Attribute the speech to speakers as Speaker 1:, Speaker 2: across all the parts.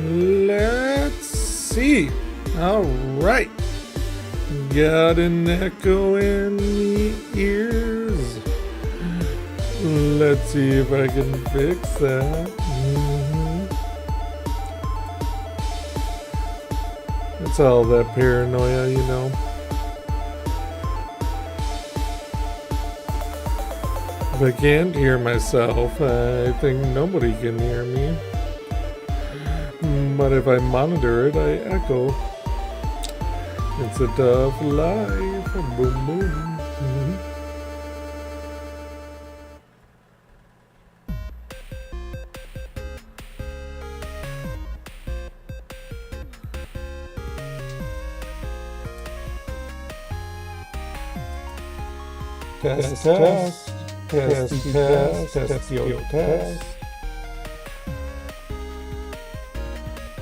Speaker 1: Let's see. All right. Got an echo in the ears. Let's see if I can fix that. It's all that paranoia, you know. If I can't hear myself, I think nobody can hear me. But if I monitor it, I echo. It's a tough life. Boom, boom. Test, test, test, test, yo, test.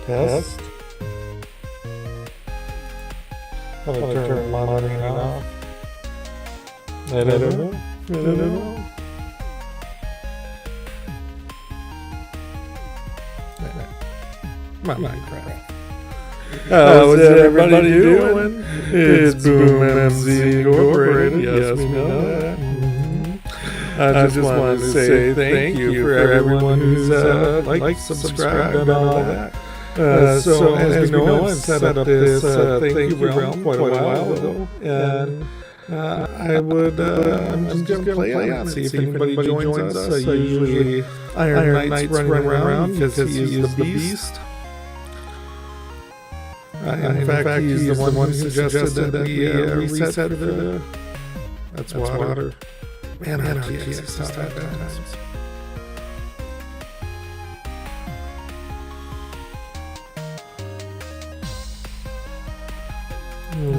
Speaker 1: Test. I'm gonna turn monitoring off. I don't know. Minecraft. What's everybody doing? It's Boom MC Incorporated. Yes, we know that. I just wanted to say thank you for everyone who's liked, subscribed, and all that. So as we know, I've set up this thank you realm quite a while ago, and I'm just going to play on it, see if anybody joins us. Usually Iron Knight's running around because he is the beast. In fact, he's the one who suggested that we reset for the... That's water. Man, RTX is tough at times.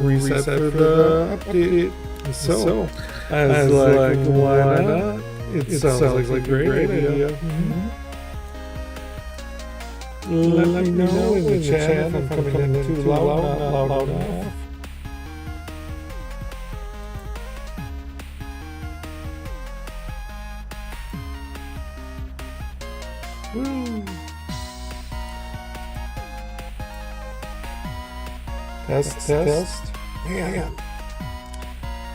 Speaker 1: Reset for the update. So I was like, why not? It sounds like a great idea. Let me know in the chat if I'm coming in too loud, not loud enough. Woo. Test. Man.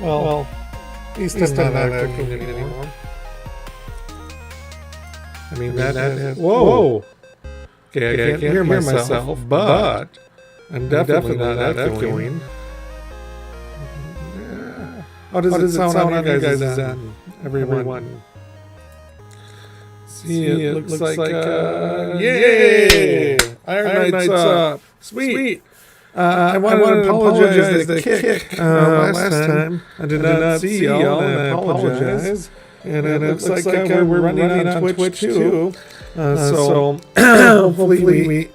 Speaker 1: Well, at least I'm not echoing anymore. I mean, that whoa! Okay, I can't hear myself, but I'm definitely not echoing. How does it sound on you guys' end? Everyone. See, it looks like yay! Iron Knight's up. Sweet. I want to apologize to Kick last time. I did not see y'all, and I apologize. And it looks like we're running on Twitch too. So hopefully we...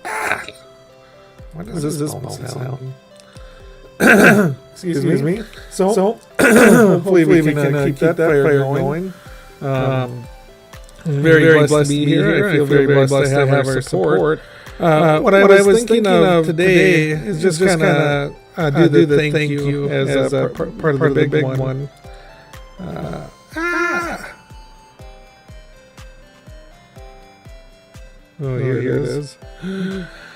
Speaker 1: What does this bump sound? Excuse me. So hopefully we can keep that fire going. Very blessed to be here. I feel very blessed to have our support. What I was thinking of today is just kind of do the thank you as a part of the big one. Oh, here it is.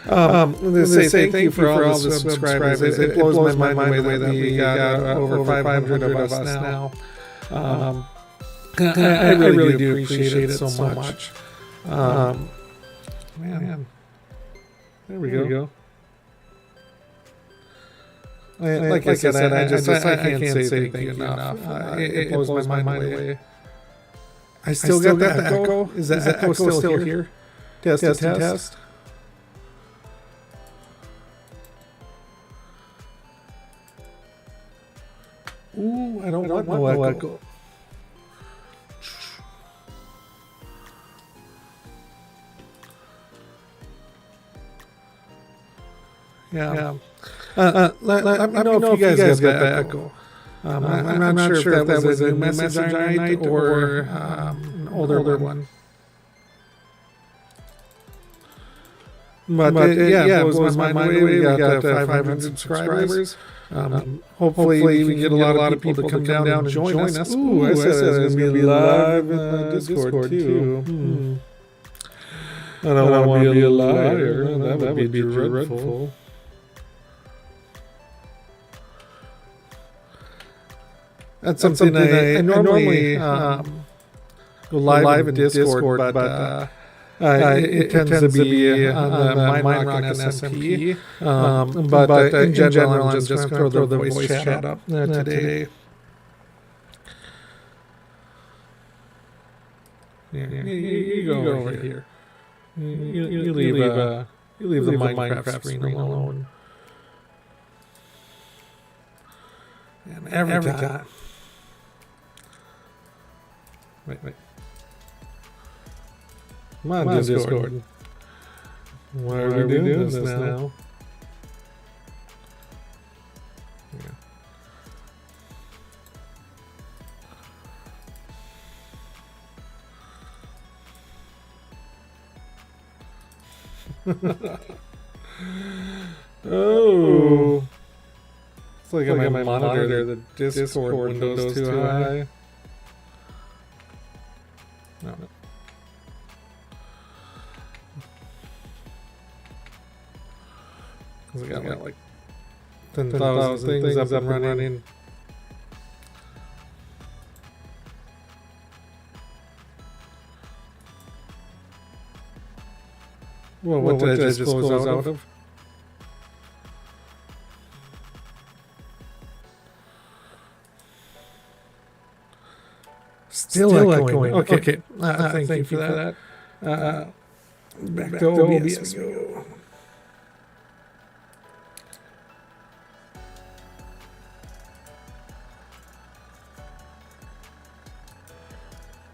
Speaker 1: They say thank you for all the subscribers. It blows my mind the way that we got over 500 of us now. I really do appreciate it so much. Man. There we go. Like I said, I can't say thank you enough. It blows my mind away. I still got that echo. Is that echo still here? Test. Ooh, I don't want no echo. Yeah. Let me know if you guys got that echo. I'm not sure if that was a new message I night or an older one. But it blows my mind away. We got 500 subscribers. Hopefully we can get a lot of people to come down and join us. Ooh, I said it was going to be live in Discord too. I don't want to be a liar. That would be dreadful. That's something I normally go live in Discord, but it tends to be on the Minerockin SMP. But in general, I'm just going to throw the voice chat up today. You go over here. You leave the Minecraft screen alone. And every time. Wait. Come on, Discord. Why are we doing this now? Oh. It's like on my monitor, the Discord window's too high. No. Because I got like 10,000 things up and running. Well, what did I just close out of? Still echoing. Okay. Thank you for that. Back to OBS we go.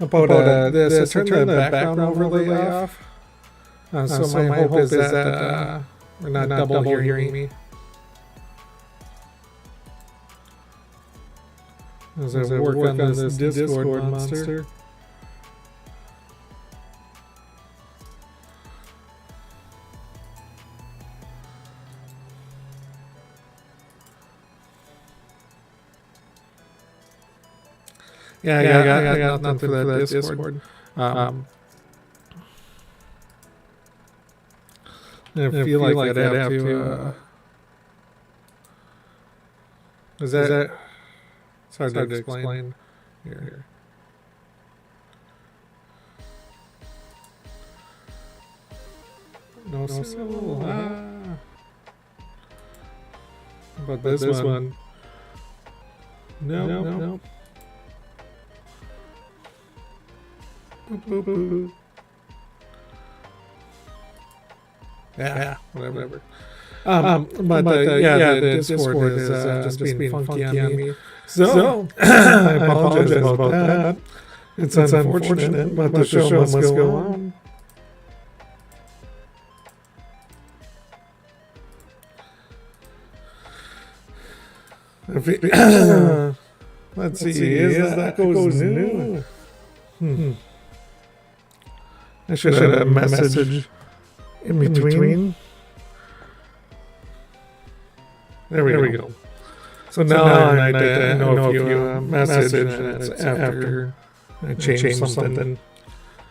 Speaker 1: About this, turn the background overlay off. So my hope is that we're not double hearing me. As I work on this Discord monster. Yeah, I got nothing for that Discord. I feel like I'd have to. Is that? It's hard to explain. Here. No syllable. But this one. No. Boop. Yeah, whatever. But the Discord is just being funky on me. So I apologize about that. It's unfortunate, but the show must go on. Let's see, is that goes new? I should have a message in between. There we go. So now I know if you message and it's after I change something.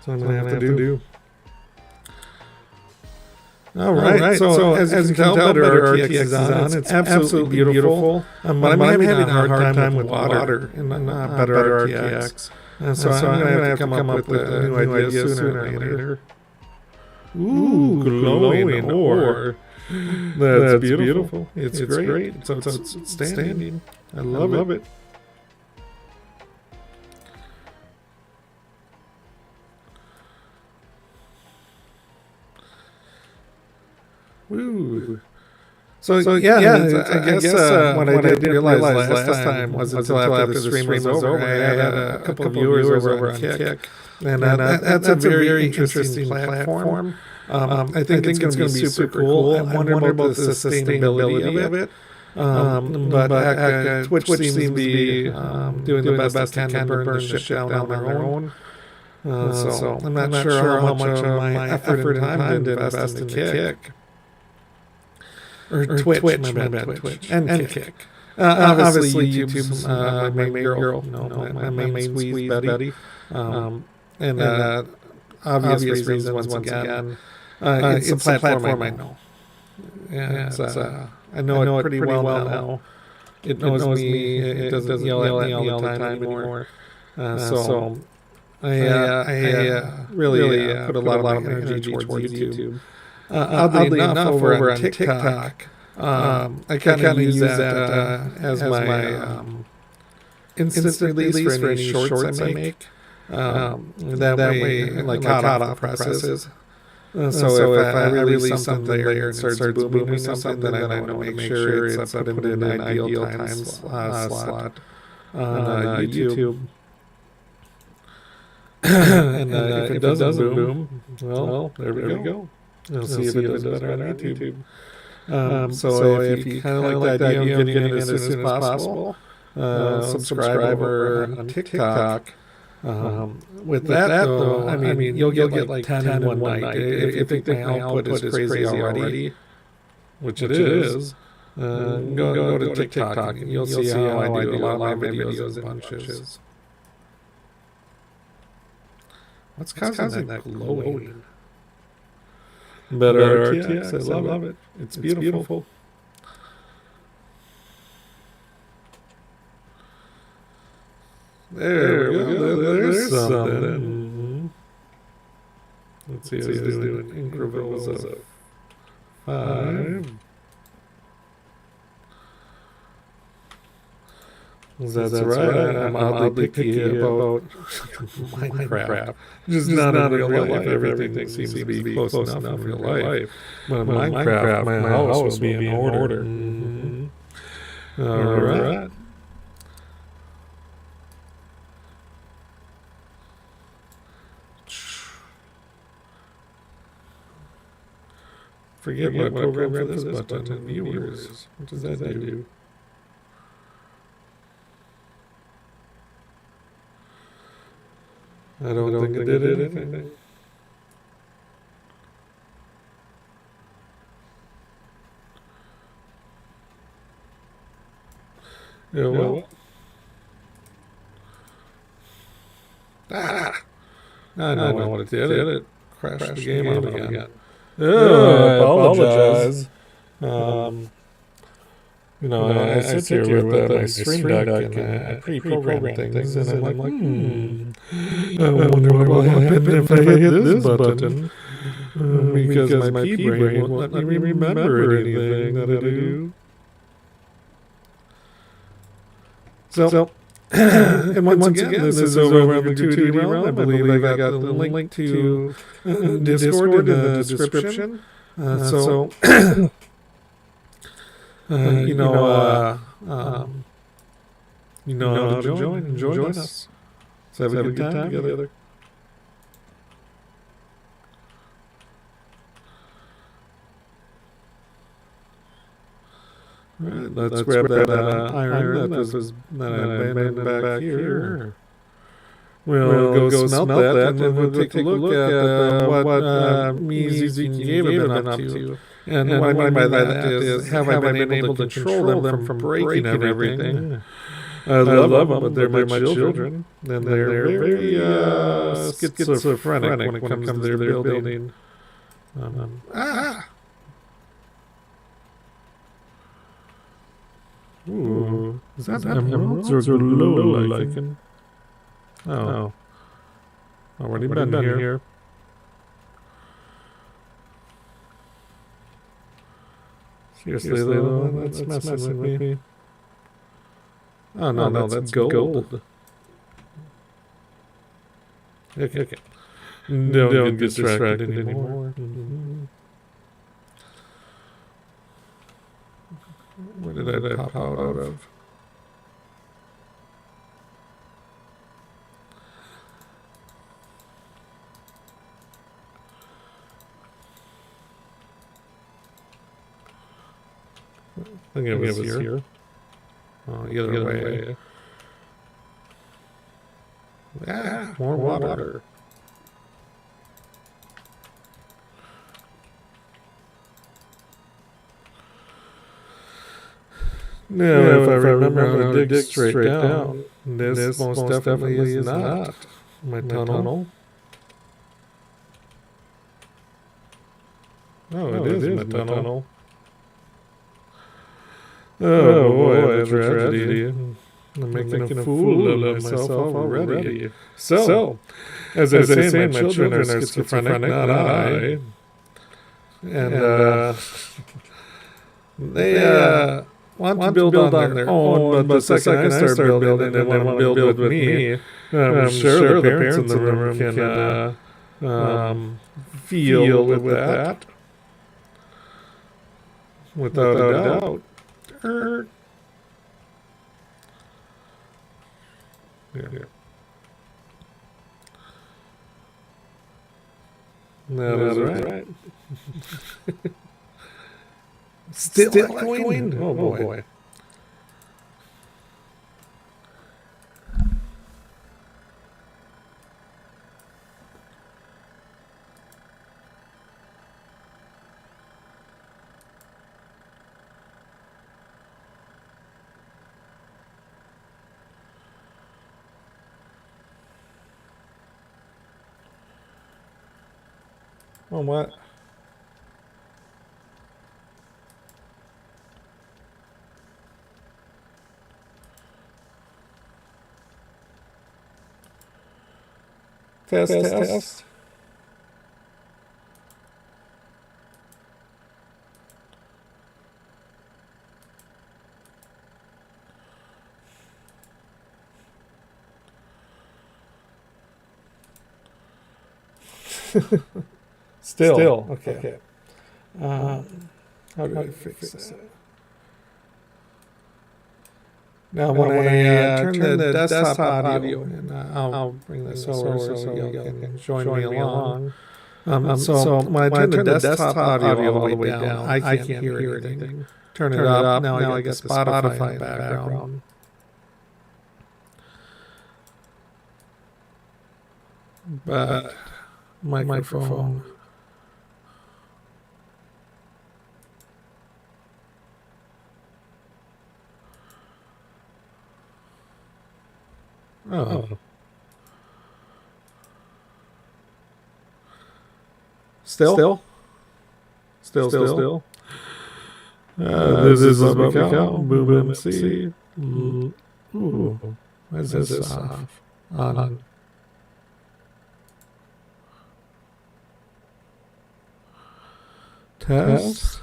Speaker 1: So I'm going to have to do. All right. So as you can tell, BetterRTX is on. It's absolutely beautiful. But I'm having a hard time with water in BetterRTX. And so I'm going to have to come up with a new idea sooner or later. Ooh, glowing ore. That's beautiful. It's great. It's outstanding. I love it. Woo. So yeah, I guess what I didn't realize last time was until after the stream was over, I had a couple of viewers over on Kick. And that's a very interesting platform. I think it's going to be super cool. I'm wondering about the sustainability of it. But Twitch seems to be doing the best it can to burn the ship down on their own. So I'm not sure how much of my effort and time to invest in the Kick. Or Twitch, my bad, Twitch. And Kick. Obviously, YouTube's my main girl. No, my main squeeze, Betty. And obvious reasons. Once again, it's a platform I know. Yeah, I know it pretty well now. It knows me. It doesn't yell at me all the time anymore. So I really put a lot of my energy towards YouTube. Oddly enough, over on TikTok, I kind of use that as my instant release for any shorts I make. That way, like hot off presses. So if I release something there and it starts booming or something, then I know to make sure it's put in an ideal time slot on YouTube. And if it doesn't boom, well, there we go. We'll see if it does better on YouTube. So if you kind of like the idea of getting it as soon as possible, subscribe over on TikTok. With that though, I mean you'll get like 10 in one night. If you think my output is crazy already, which it is, go to TikTok and you'll see how I do a lot of my videos in bunches. What's causing that glowing? BetterRTX, I love it. It's beautiful. There we go. There's something. Let's see how he's doing. Increvals of 5. That's right. I'm oddly picky about Minecraft. Just not in real life. Everything seems to be close enough in real life. But in Minecraft, my house will be in order. All right. Forget what program for this button. Viewers. What does that do? I don't think it did anything. Yeah, well. I know what it did. It crashed the game out again. I apologize. I sit here with my stream deck and I pre-program things, and I'm like, I wonder what will happen if I hit this button, because my P-brain won't let me remember anything that I do. So and once again, this is over on the Gratuity realm. I believe I got the link to Discord in the description. So you know how to join us. Let's have a good time together. Right, let's grab that iron that I abandoned back here. We'll go smelt that, and then we'll take a look at what me and VIDiq have been up to. And what I mean by that is, have I been able to control them from breaking everything? I love them, but they're my children. And they're very schizophrenic when it comes to their building. Ooh, is that emeralds or low lichen? Oh. Already been here. Seriously, though, that's messing with me. Oh, no, that's gold. Okay. Don't get distracted anymore. Where did I pop out of? I think it was here. Oh, the other way. More water. Now, if I remember how to dig straight down, this most definitely is not my tunnel. Oh, it is my tunnel. Oh boy, the tragedy. I'm making a fool of myself already. So, as I say, my children are schizophrenic, not I. And they want to build on their own, but the second I start building, they want to build with me. I'm sure the parents in the room can feel with that, without a doubt. Yeah. That is right. Still echoing? Oh boy. Oh, what? Test. Still. Okay. How do I fix that? Now, when I turn the desktop audio, and I'll bring this over so you can join me along. So when I turn the desktop audio all the way down, I can't hear anything. Turn it up. Now I got the Spotify in the background. But microphone. Oh. Still. This is Bubby Cow, Boom MC. Ooh. Why is this off? On. Test.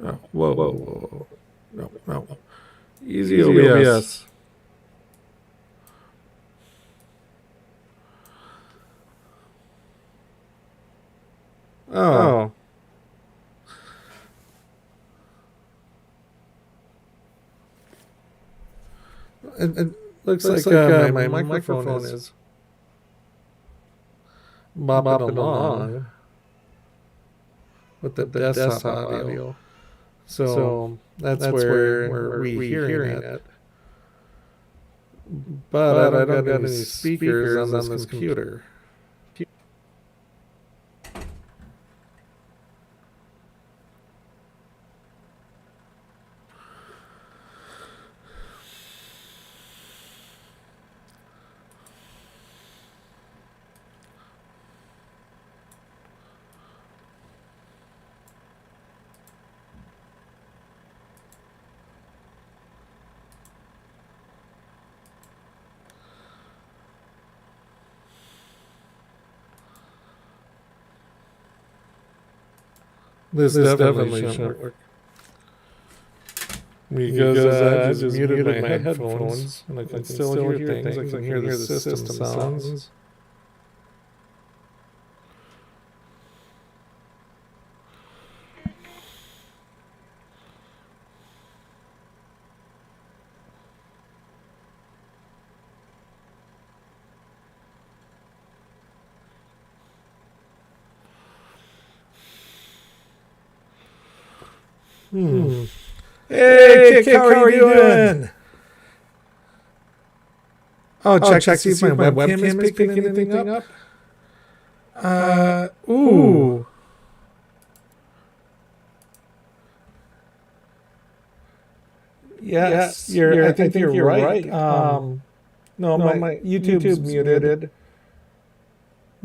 Speaker 1: Oh, whoa. No. Easy OBS. Oh. It looks like my microphone is bopping along with the desktop audio. So that's where we're hearing it. But I don't got any speakers on this computer. This definitely shouldn't work. Because I just muted my headphones and I can still hear things. I can hear the system sounds. Hey, Kick, how are you doing? Oh, check to see if my webcam is picking anything up. Ooh. Yes, I think you're right. No, my YouTube's muted.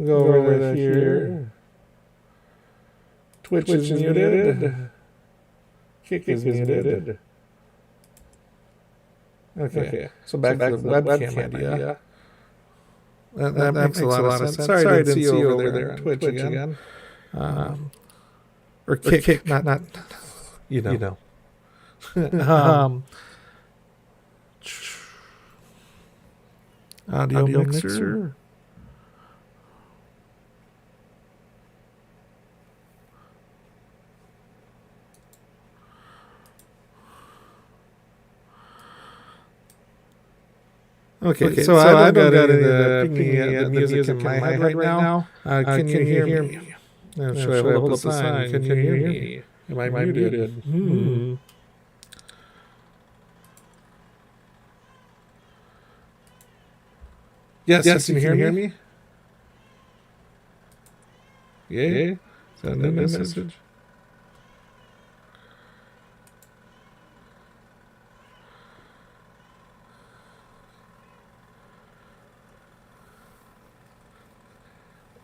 Speaker 1: Go over to here. Twitch is muted. Kick is muted. Okay, so back to the webcam idea. That makes a lot of sense. Sorry I didn't see you over there on Twitch again. Or kick, not you know. Audio mixer. Okay, so I don't got any the music in my head right now. Can you hear me? Should I hold up the sign? Can you hear me? Am I muted? Yes, you can hear me? Yeah? Is that a new message?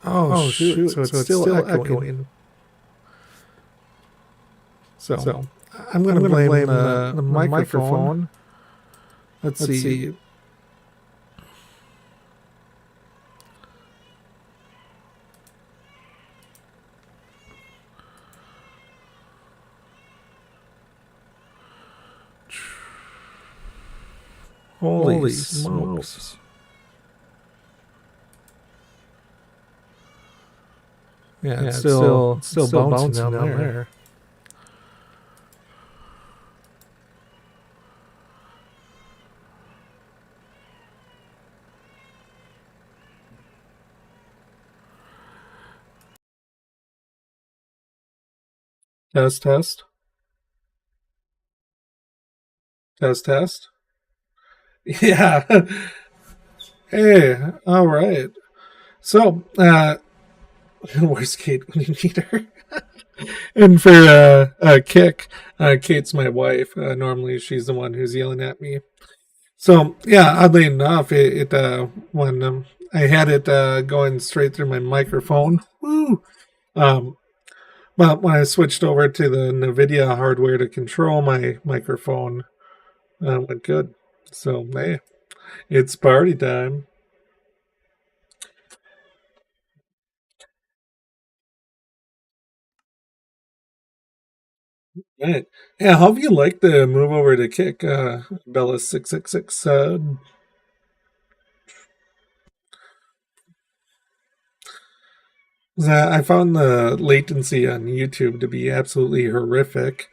Speaker 1: Oh, shoot. So it's still echoing. So I'm going to blame the microphone. Let's see. Holy smokes. Yeah, it's still bouncing down there. Test. Yeah. Hey, all right. So, where's Kate when you need her? And for Kick, Kate's my wife. Normally, she's the one who's yelling at me. So, yeah, oddly enough, when I had it going straight through my microphone, but when I switched over to the NVIDIA hardware to control my microphone, went good. So, hey, it's party time. Right. Yeah, how have you liked the move over to Kick, Bella666? I found the latency on YouTube to be absolutely horrific.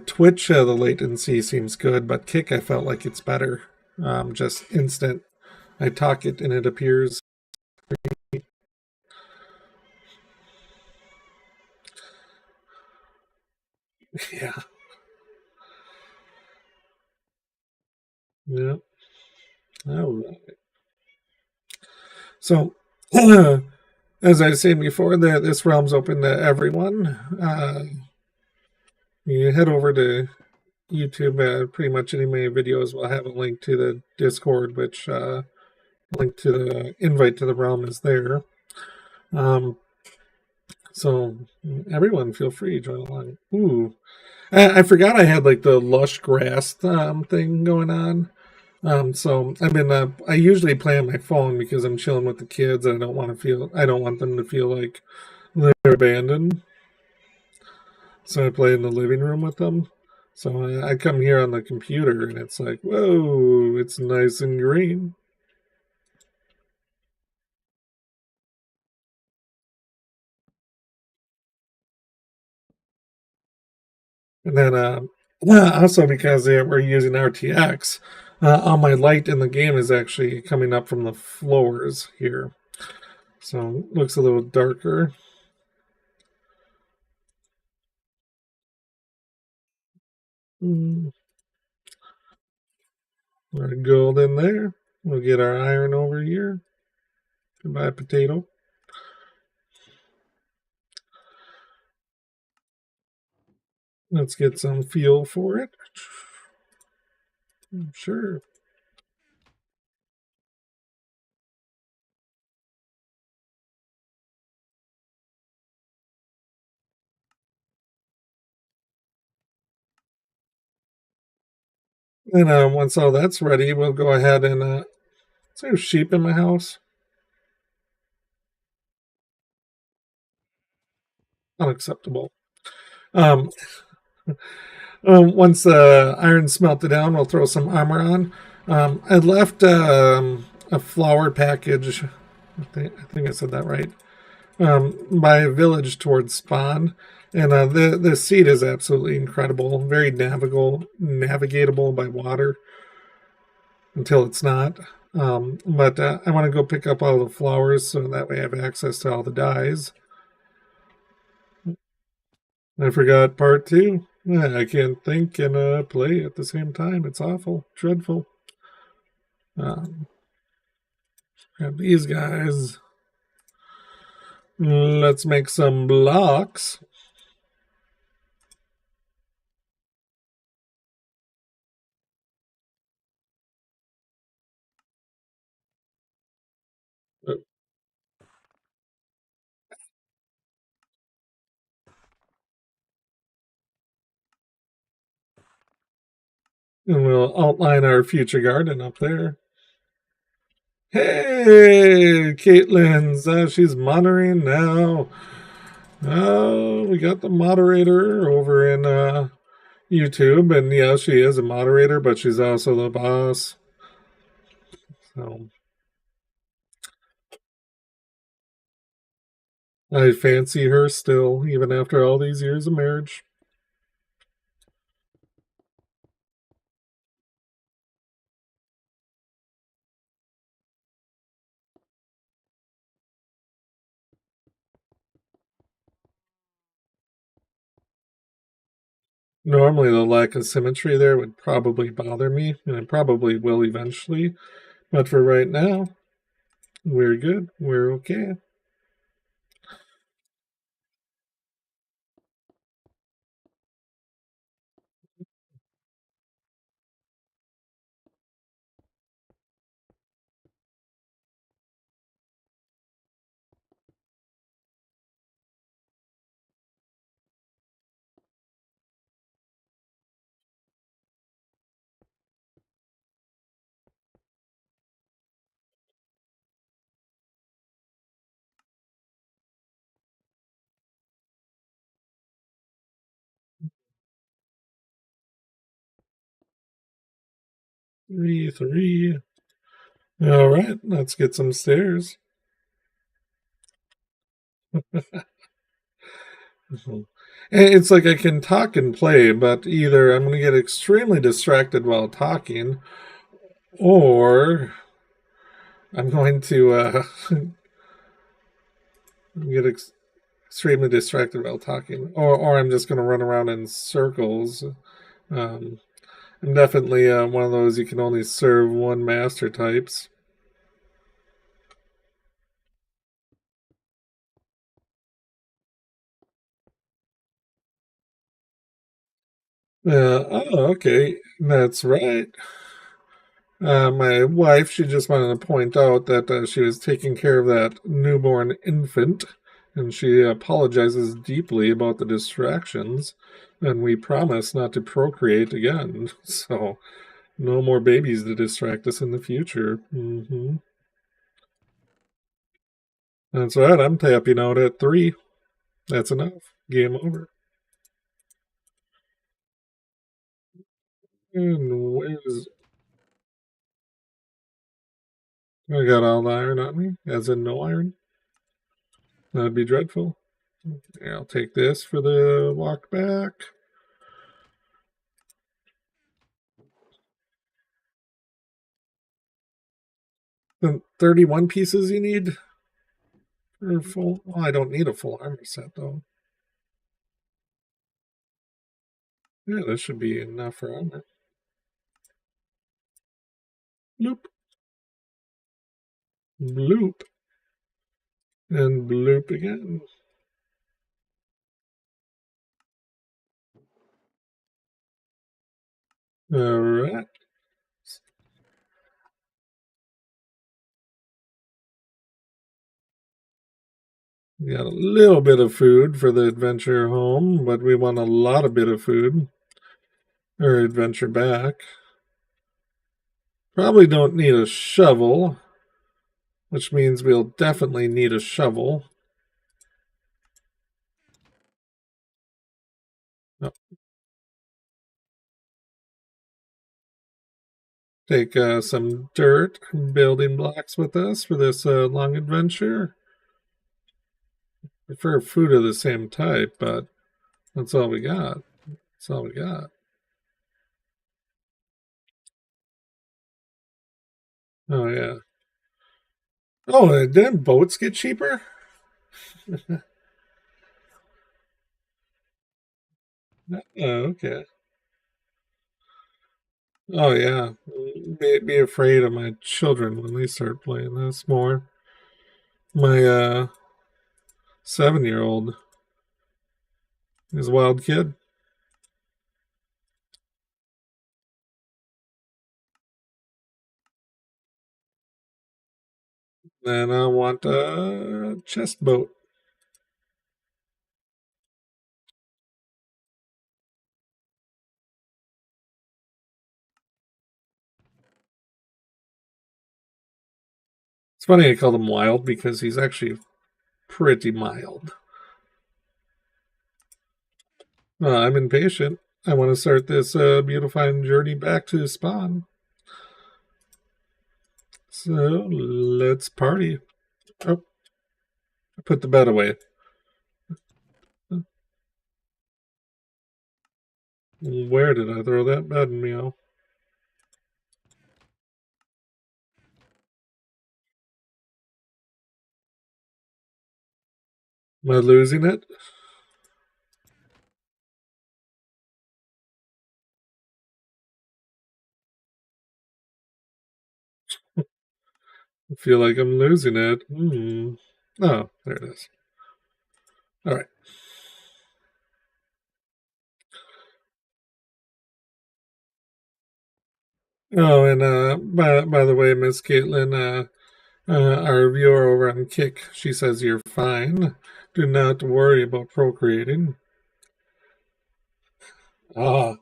Speaker 1: Twitch, the latency seems good, but Kick, I felt like it's better. Just instant. I talk it and it appears. Yeah. Yeah. All right. So, as I was saying before, this realm's open to everyone. You head over to YouTube. Pretty much any of my videos will have a link to the Discord, which link to the invite to the realm is there. So everyone, feel free to join along. Ooh, I forgot I had like the lush grass thing going on. So I usually play on my phone because I'm chilling with the kids and I don't want them to feel like they're abandoned. So I play in the living room with them. So I come here on the computer and it's like, whoa, it's nice and green. And then also because we're using RTX, all my light in the game is actually coming up from the floors here. So it looks a little darker. Our gold in there. We'll get our iron over here. Goodbye, potato. Let's get some fuel for it. Sure. And once all that's ready, we'll go ahead and is there sheep in my house? Unacceptable. Once the iron's smelted down, we'll throw some armor on. I left a flower package. I think I said that right. My village towards spawn, and the seed is absolutely incredible. Very navigatable by water until it's not. But I want to go pick up all the flowers so that way I have access to all the dyes. I forgot part two. I can't think and play at the same time. It's awful, dreadful. Grab these guys. Let's make some blocks. And we'll outline our future garden up there. Hey, Caitlin's she's monitoring now. Oh, we got the moderator over in YouTube, and yeah, she is a moderator, but she's also the boss. So I fancy her still, even after all these years of marriage. Normally, the lack of symmetry there would probably bother me, and it probably will eventually. But for right now, we're good. We're okay. Three. All right, let's get some stairs. It's like I can talk and play, but either I'm going to get extremely distracted while talking, or I'm going to get extremely distracted while talking, or I'm just going to run around in circles. Um, I'm definitely one of those you can only serve one master types. Okay, that's right. My wife, she just wanted to point out that she was taking care of that newborn infant, and she apologizes deeply about the distractions, and we promise not to procreate again. So, no more babies to distract us in the future. That's right, I'm tapping out at 3. That's enough. Game over. And where's. I got all the iron on me, as in no iron. That'd be dreadful. Yeah, I'll take this for the walk back. The 31 pieces you need for full. Well, I don't need a full armor set though. Yeah, this should be enough for armor. Bloop. Bloop. And bloop again. Alright. We got a little bit of food for the adventure home, but we want a lot of bit of food. Or adventure back. Probably don't need a shovel, which means we'll definitely need a shovel. Oh. Take some dirt, building blocks with us for this long adventure. Prefer food of the same type, but that's all we got. That's all we got. Oh, yeah. Oh, and then boats get cheaper? Oh, okay. Oh, yeah. Be afraid of my children when they start playing this more. My 7-year-old is a wild kid. And I want a chest boat. It's funny I called him wild because he's actually pretty mild. I'm impatient. I want to start this beautifying journey back to spawn. So let's party. Oh, I put the bed away. Where did I throw that bed, meow? Am I losing it? I feel like I'm losing it. Oh, there it is. All right. Oh, and by the way, Miss Caitlin, our viewer over on Kick, she says you're fine. Do not worry about procreating. Ah,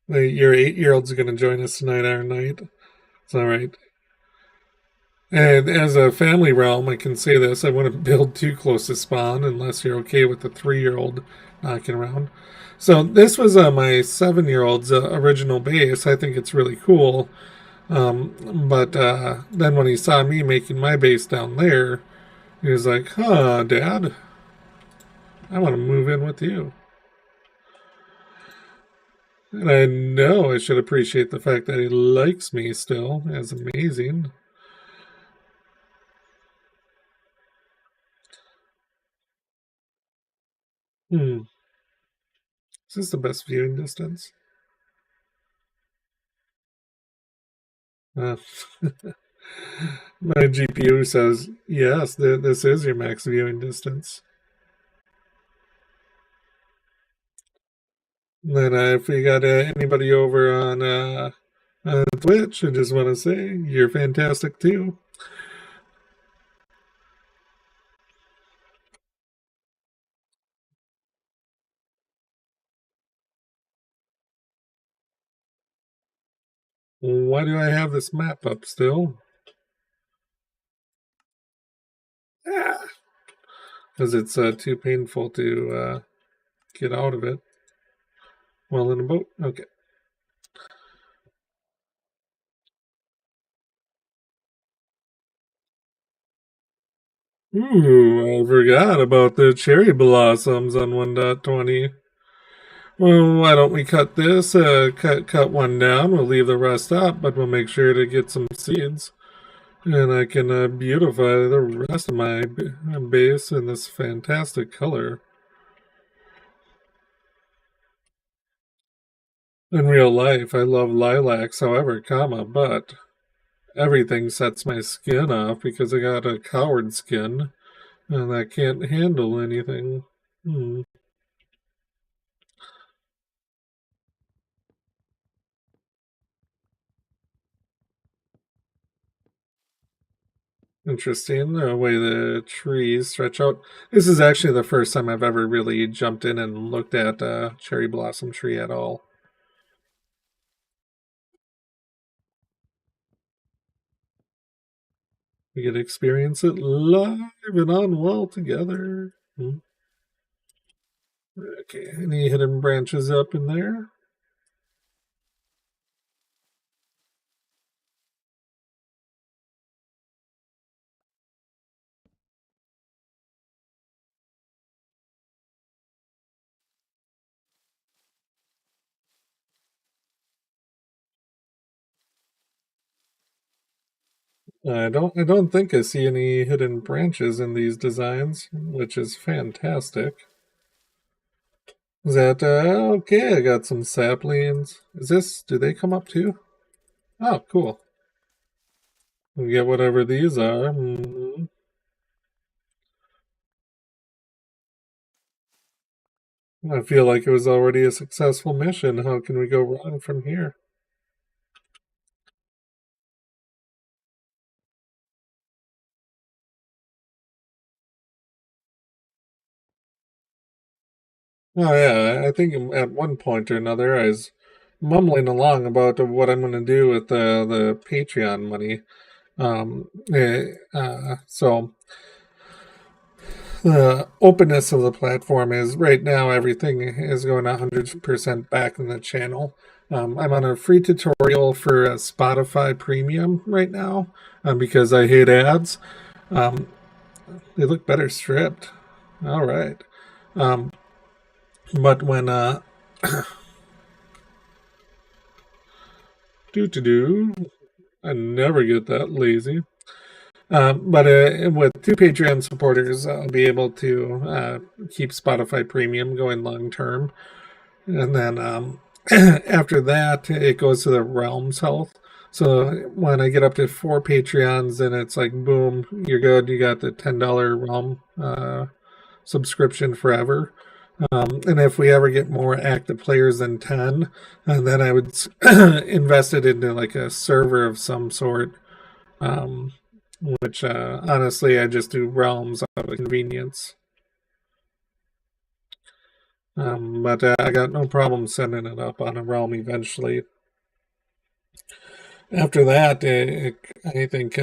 Speaker 1: your 8-year-old's going to join us tonight, our night. It's all right. And as a family realm, I can say this: I wouldn't build too close to spawn unless you're okay with the 3-year-old knocking around. So this was my 7-year-old's original base. I think it's really cool. But then when he saw me making my base down there, he was like, "Huh, Dad, I want to move in with you." And I know I should appreciate the fact that he likes me still. That's amazing. Hmm. Is this the best viewing distance? Uh, my GPU says, yes, this is your max viewing distance. And then if we got anybody over on Twitch, I just want to say you're fantastic too. Why do I have this map up still? Because it's too painful to get out of it while in a boat. Okay. Ooh, I forgot about the cherry blossoms on 1.20. Well, why don't we cut this? Cut one down. We'll leave the rest up, but we'll make sure to get some seeds. And I can beautify the rest of my base in this fantastic color. In real life, I love lilacs, however, but everything sets my skin off because I got a coward skin and I can't handle anything. Hmm. Interesting the way the trees stretch out. This is actually the first time I've ever really jumped in and looked at a cherry blossom tree at all. We get to experience it live and on well together. Hmm. Okay, any hidden branches up in there? I don't think I see any hidden branches in these designs, which is fantastic. Is that okay? I got some saplings. Do they come up too? Oh, cool. We get whatever these are. Mhm. I feel like it was already a successful mission. How can we go wrong from here? Oh yeah, I think at one point or another I was mumbling along about what I'm going to do with the Patreon money. So the openness of the platform is right now everything is going 100% back in the channel. I'm on a free tutorial for Spotify Premium right now because I hate ads. Um, they look better stripped. All right. Um, but when do I never get that lazy. But with two Patreon supporters, I'll be able to keep Spotify Premium going long term. And then after that, it goes to the Realms Health. So when I get up to 4 Patreons, then it's like, boom, you're good. You got the $10 Realm subscription forever. And if we ever get more active players than 10, then I would invest it into like a server of some sort, um, which honestly, I just do Realms out of convenience. But I got no problem sending it up on a Realm eventually. After that, I think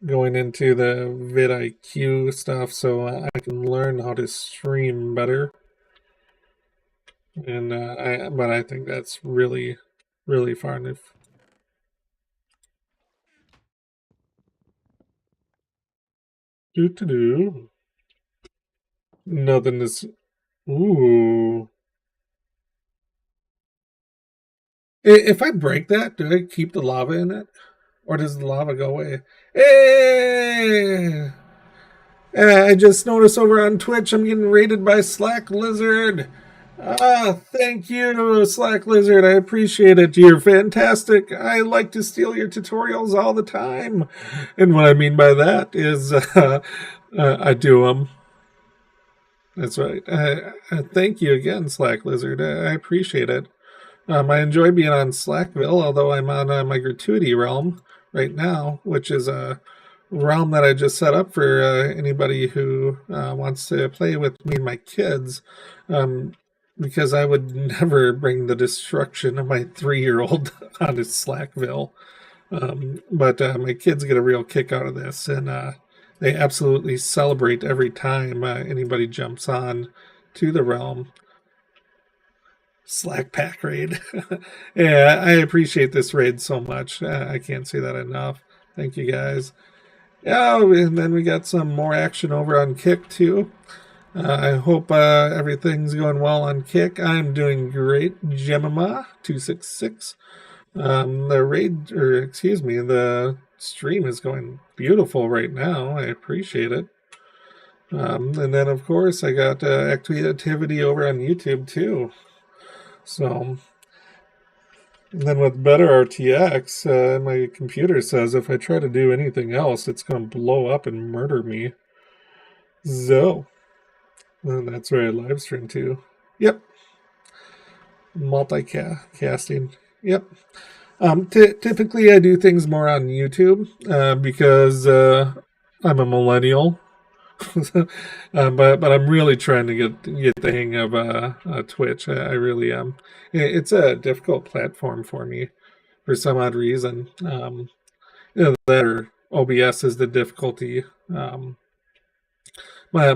Speaker 1: going into the VidIQ stuff so I can learn how to stream better. And but I think that's really far enough. Do to do. Nothing is. Ooh. If I break that, do I keep the lava in it? Or does the lava go away? Hey! I just noticed over on Twitch I'm getting raided by Slack Lizard. Ah, thank you, Slack Lizard. I appreciate it. You're fantastic. I like to steal your tutorials all the time. And what I mean by that is I do them. That's right. Thank you again, Slack Lizard. I appreciate it. I enjoy being on Slackville, although I'm on my Gratuity realm right now, which is a realm that I just set up for anybody who wants to play with me and my kids. Um, because I would never bring the destruction of my 3-year-old onto Slackville. But my kids get a real kick out of this, and they absolutely celebrate every time anybody jumps on to the realm. Slack pack raid. Yeah, I appreciate this raid so much. I can't say that enough. Thank you guys. Oh, and then we got some more action over on Kick too. I hope everything's going well on Kick. I'm doing great, Gemima266. The raid, or excuse me, the stream is going beautiful right now. I appreciate it. And then, of course, I got activity over on YouTube too. So And then with BetterRTX, my computer says if I try to do anything else, it's going to blow up and murder me. So, and that's where I live stream to. Yep, multicasting. Yep. Typically, I do things more on YouTube because I'm a millennial. But I'm really trying to get the hang of Twitch. I really am. It's a difficult platform for me for some odd reason. That or OBS is the difficulty. But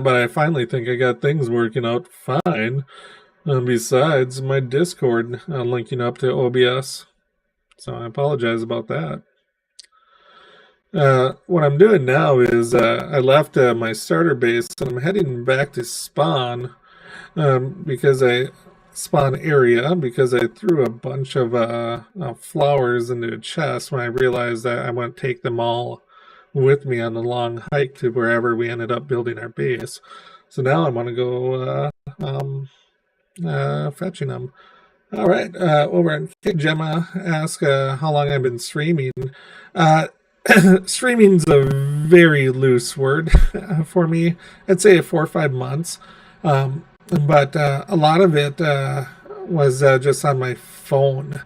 Speaker 1: I finally think I got things working out fine. Besides my Discord linking up to OBS, so I apologize about that. What I'm doing now is I left my starter base and I'm heading back to spawn because I spawn area because I threw a bunch of flowers into a chest when I realized that I want to take them all with me on the long hike to wherever we ended up building our base. So now I want to go fetching them. All right, over at Kick Gemma ask how long I've been streaming. Uh, Streaming's a very loose word for me. I'd say 4 or 5 months, but a lot of it was just on my phone.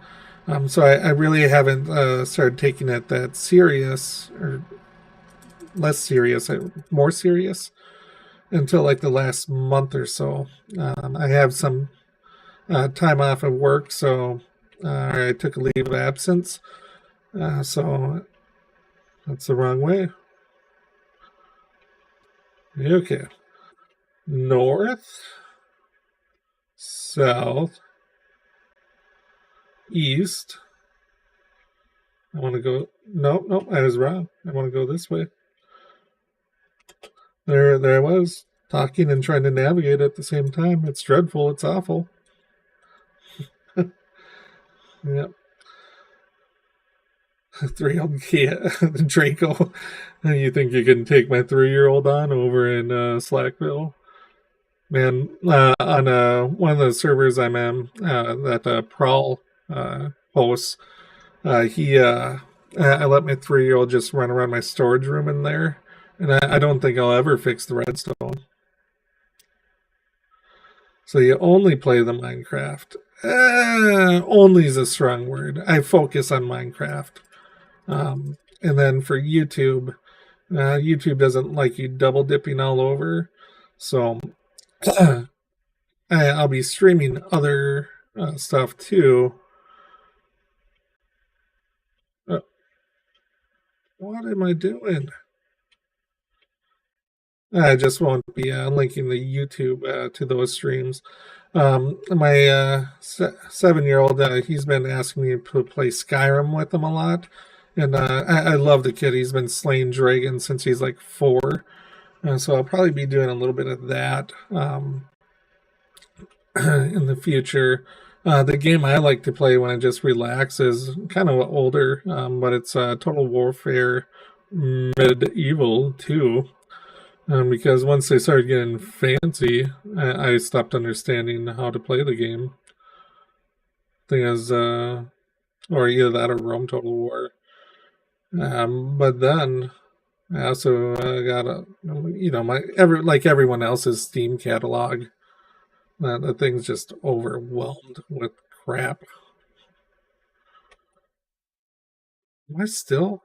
Speaker 1: So I really haven't started taking it that serious or less serious, more serious until like the last month or so. I have some time off of work, so I took a leave of absence. So that's the wrong way. Okay. North, south, east. I want to go. No, I was wrong. I want to go this way. There I was, talking and trying to navigate at the same time. It's dreadful. It's awful. Yep. 3-year-old Draco. You think you can take my 3-year-old on over in Slackville? Man, on one of the servers I'm in, that Prawl hosts, I let my 3-year-old just run around my storage room in there, and I don't think I'll ever fix the redstone. So you only play the Minecraft. Only is a strong word. I focus on Minecraft. And then for YouTube, YouTube doesn't like you double dipping all over. So I'll be streaming other stuff too. What am I doing? I just won't be linking the YouTube to those streams. My 7-year-old, he's been asking me to play Skyrim with him a lot. And I love the kid. He's been slaying dragons since he's like 4. So I'll probably be doing a little bit of that in the future. The game I like to play when I just relax is kind of older, but it's Total Warfare Medieval 2. Because once they started getting fancy, I stopped understanding how to play the game. Thing is, or either that or Rome Total War. But then I also got like everyone else's Steam catalog. The thing's just overwhelmed with crap. Am I still?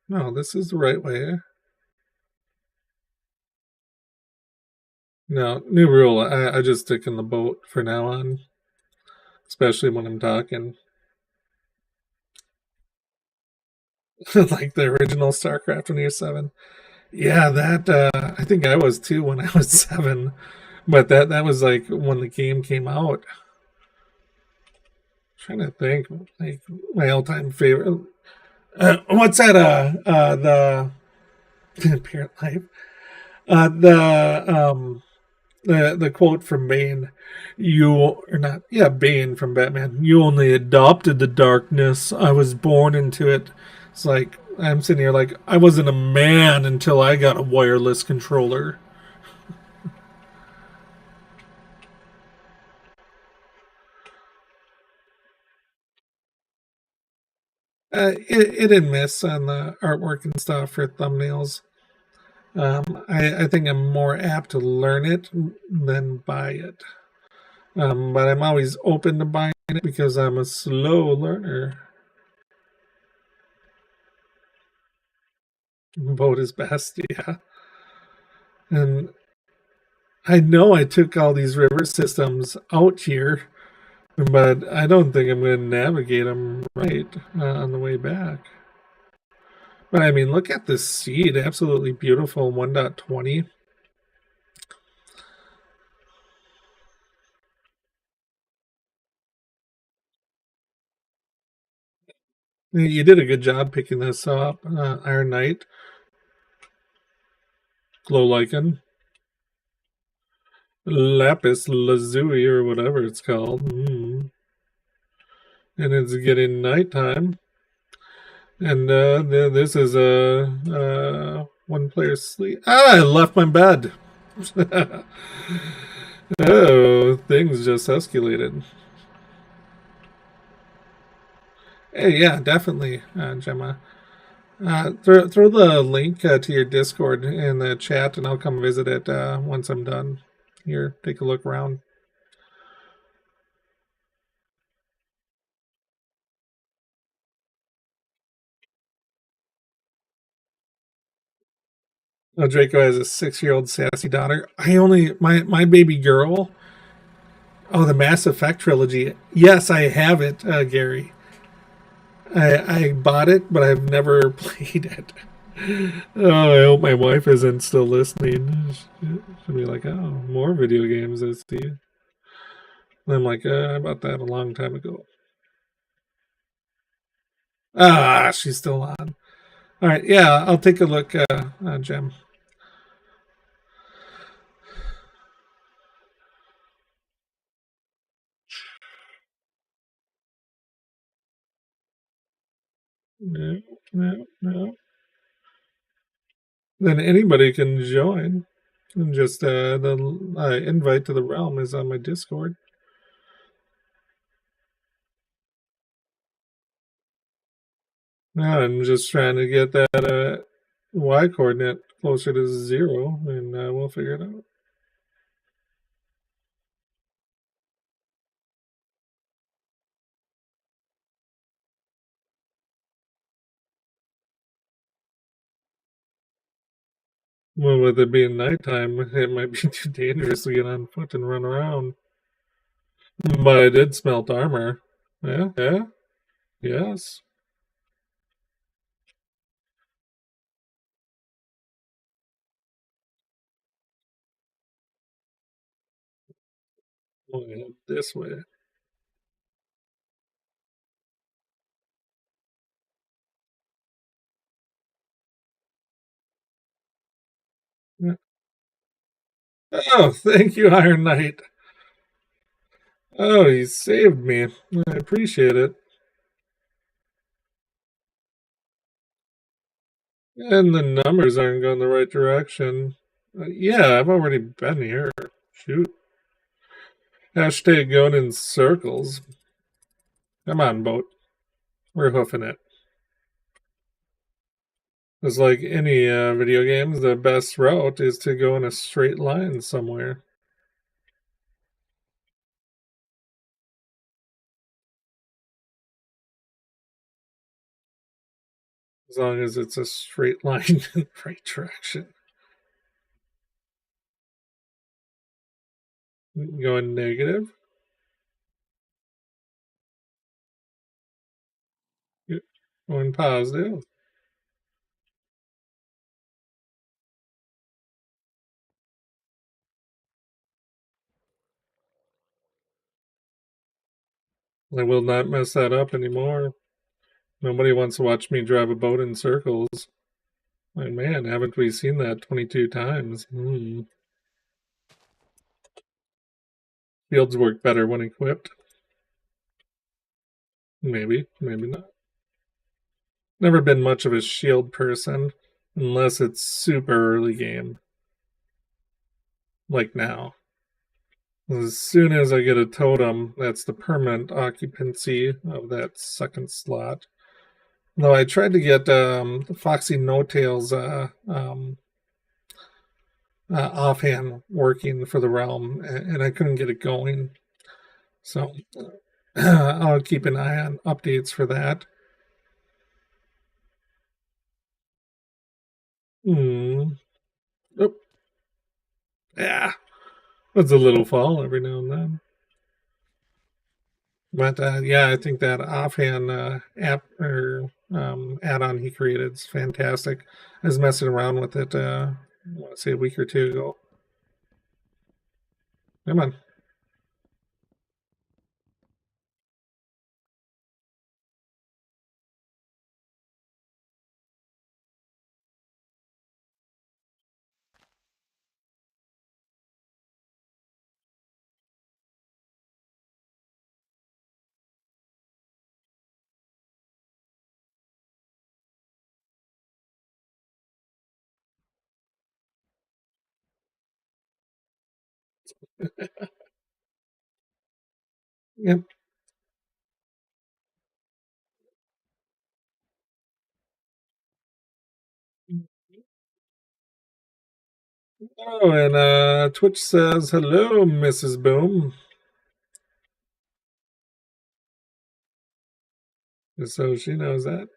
Speaker 1: No, this is the right way. No, new rule. I just stick in the boat for now on, especially when I'm talking. Like the original StarCraft when you're 7. Yeah, that I think I was too when I was 7, but that was like when the game came out. I'm trying to think, like my all-time favorite. What's that? The Parent Life. The quote from Bane, you or not? Yeah, Bane from Batman. You only adopted the darkness. I was born into it. It's like I'm sitting here like I wasn't a man until I got a wireless controller. It didn't miss on the artwork and stuff for thumbnails. I think I'm more apt to learn it than buy it. But I'm always open to buying it because I'm a slow learner. Boat is best, yeah. And I know I took all these river systems out here, but I don't think I'm going to navigate them right on the way back. But I mean, look at this seed. Absolutely beautiful 1.20. You did a good job picking this up. Iron Knight, Glow Lichen, Lapis Lazuli, or whatever it's called. And it's getting nighttime. And this is a one player sleep. I left my bed. Oh, things just escalated. Hey, yeah, definitely, Gemma. Throw the link to your Discord in the chat, and I'll come visit it once I'm done. Here, take a look around. Oh, Draco has a 6-year-old sassy daughter. My baby girl. Oh, the Mass Effect trilogy. Yes, I have it, Gary. I bought it, but I've never played it. Oh, I hope my wife isn't still listening. She'll be like, "Oh, more video games, I see." And I'm like, "I bought that a long time ago." Ah, she's still on. All right, yeah, I'll take a look, Gem. No, no, no. Then anybody can join. And just the invite to the realm is on my Discord. No, I'm just trying to get that y coordinate closer to 0, and we'll figure it out. Well, with it being nighttime, it might be too dangerous to get on foot and run around. But I did smelt armor. Yeah, yeah, yes. Oh, yeah, this way. Yeah. Oh, thank you, Iron Knight. Oh, you saved me. I appreciate it. And the numbers aren't going the right direction. Yeah, I've already been here. Shoot. Hashtag going in circles. Come on, boat. We're hoofing it. It's like any video games, the best route is to go in a straight line somewhere. As long as it's a straight line in the right direction. Going negative. Going positive. I will not mess that up anymore. Nobody wants to watch me drive a boat in circles. Like, man, haven't we seen that 22 times? Fields work better when equipped. Maybe, maybe not. Never been much of a shield person, unless it's super early game. Like now. As soon as I get a totem, that's the permanent occupancy of that second slot. Though I tried to get Foxynotail's offhand working for the realm, and I couldn't get it going. So I'll keep an eye on updates for that. Hmm. Oh, yeah. That's a little fall every now and then. But yeah, I think that offhand app or add-on he created is fantastic. I was messing around with it, I want to say a week or two ago. Come on. Yep. Oh, and Twitch says hello, Mrs. Boom. So she knows that.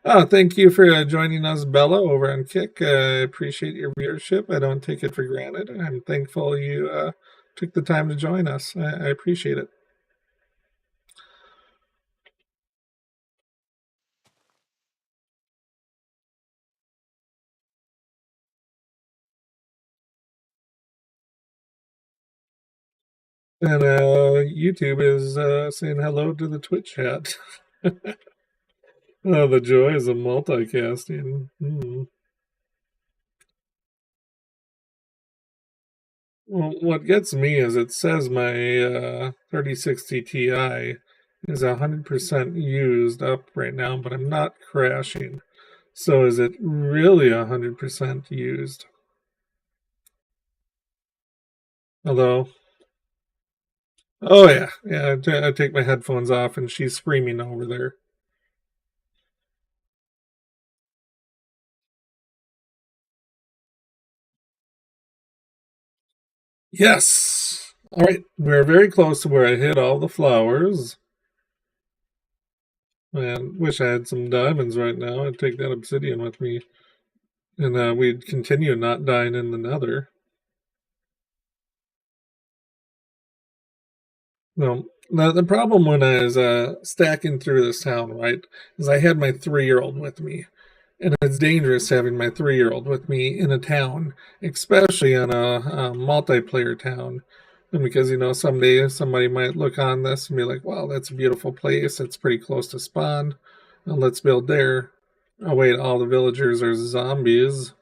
Speaker 1: Oh, thank you for joining us, Bella, over on Kick. I appreciate your viewership. I don't take it for granted. I'm thankful you took the time to join us. I appreciate it. And YouTube is saying hello to the Twitch chat. Oh, the joys of multicasting. Well, what gets me is it says my 3060 Ti is 100% used up right now, but I'm not crashing. So is it really 100% used? Although, oh yeah, yeah, I take my headphones off and she's screaming over there. Yes. All right, we're very close to where I hit all the flowers. Man, wish I had some diamonds right now. I'd take that obsidian with me, and we'd continue not dying in the nether. Well, the problem when I was stacking through this town, right, is I had my 3-year-old with me. And it's dangerous having my 3-year-old with me in a town, especially in a multiplayer town. And because, someday somebody might look on this and be like, wow, that's a beautiful place. It's pretty close to spawn. Well, let's build there. Oh, wait, all the villagers are zombies.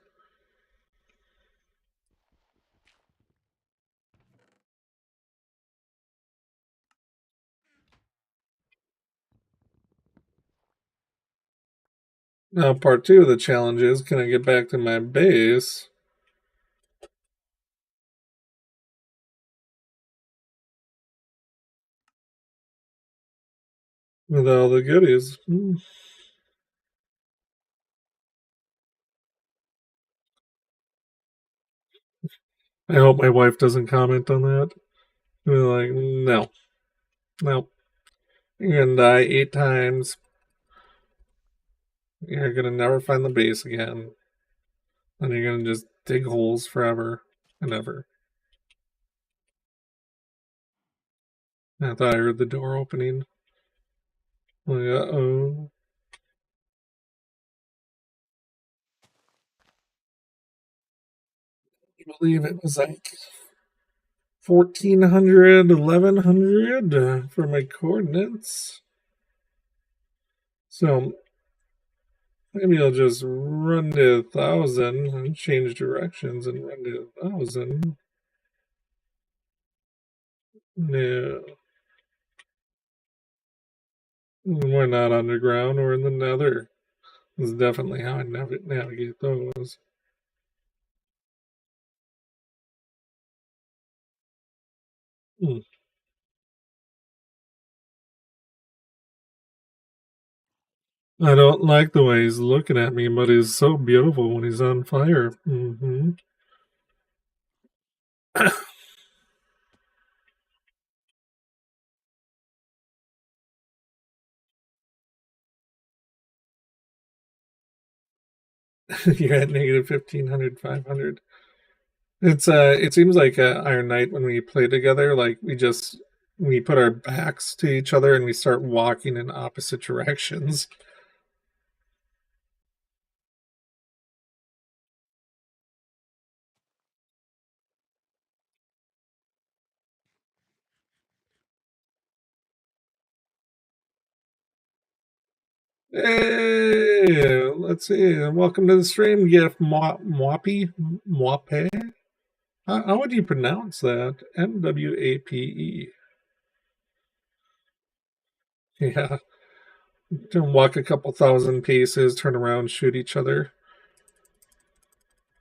Speaker 1: Now, part two of the challenge is, can I get back to my base with all the goodies? I hope my wife doesn't comment on that. Be like, no, no. You're gonna die 8 times. You're gonna never find the base again. And you're gonna just dig holes forever and ever. I thought I heard the door opening. Like, uh-oh. I believe it was like 1400, 1100 for my coordinates. So maybe I'll just run to 1000 and change directions and run to 1000. No. We're not underground, we're in the nether. This is definitely how I navigate those. Hmm. I don't like the way he's looking at me, but he's so beautiful when he's on fire. Mm-hmm. You're at negative 1500, 500. It's it seems like Iron Knight when we play together, like we put our backs to each other and we start walking in opposite directions. Hey, let's see. Welcome to the stream, Gif Mwape. How would you pronounce that? MWAPE. Yeah. Walk a couple thousand paces, turn around, shoot each other.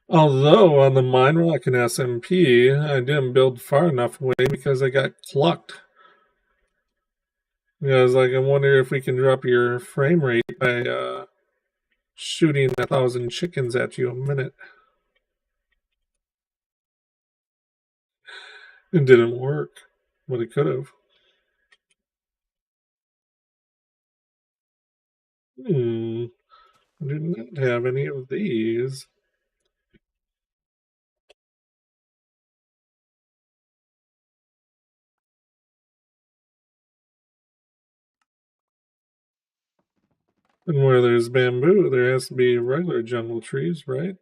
Speaker 1: Although on the Minerockin SMP, I didn't build far enough away because I got clucked. Yeah, I was like, I wonder if we can drop your frame rate by shooting 1,000 chickens at you a minute. It didn't work, but it could have. I do not have any of these. And where there's bamboo, there has to be regular jungle trees, right? Is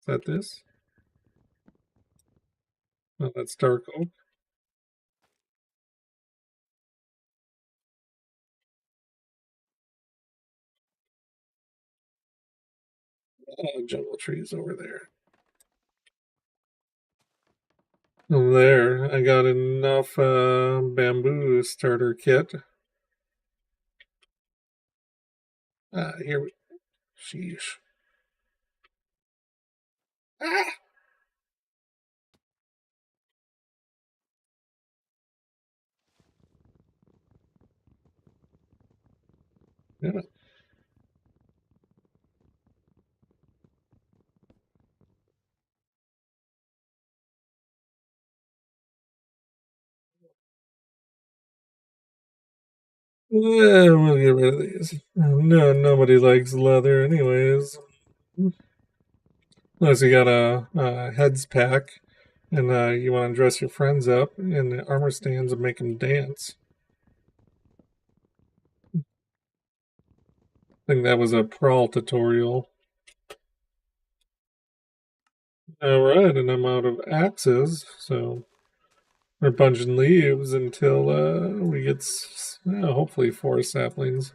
Speaker 1: that this? No, that's dark oak. Jungle trees over there. There, I got enough bamboo starter kit. Here we. Sheesh. Ah! Yeah. Yeah, we'll get rid of these. No, nobody likes leather, anyways. Unless you got a heads pack and you want to dress your friends up in the armor stands and make them dance. I think that was a prawl tutorial. Alright, and I'm out of axes, so we're punching leaves until we get hopefully 4 saplings.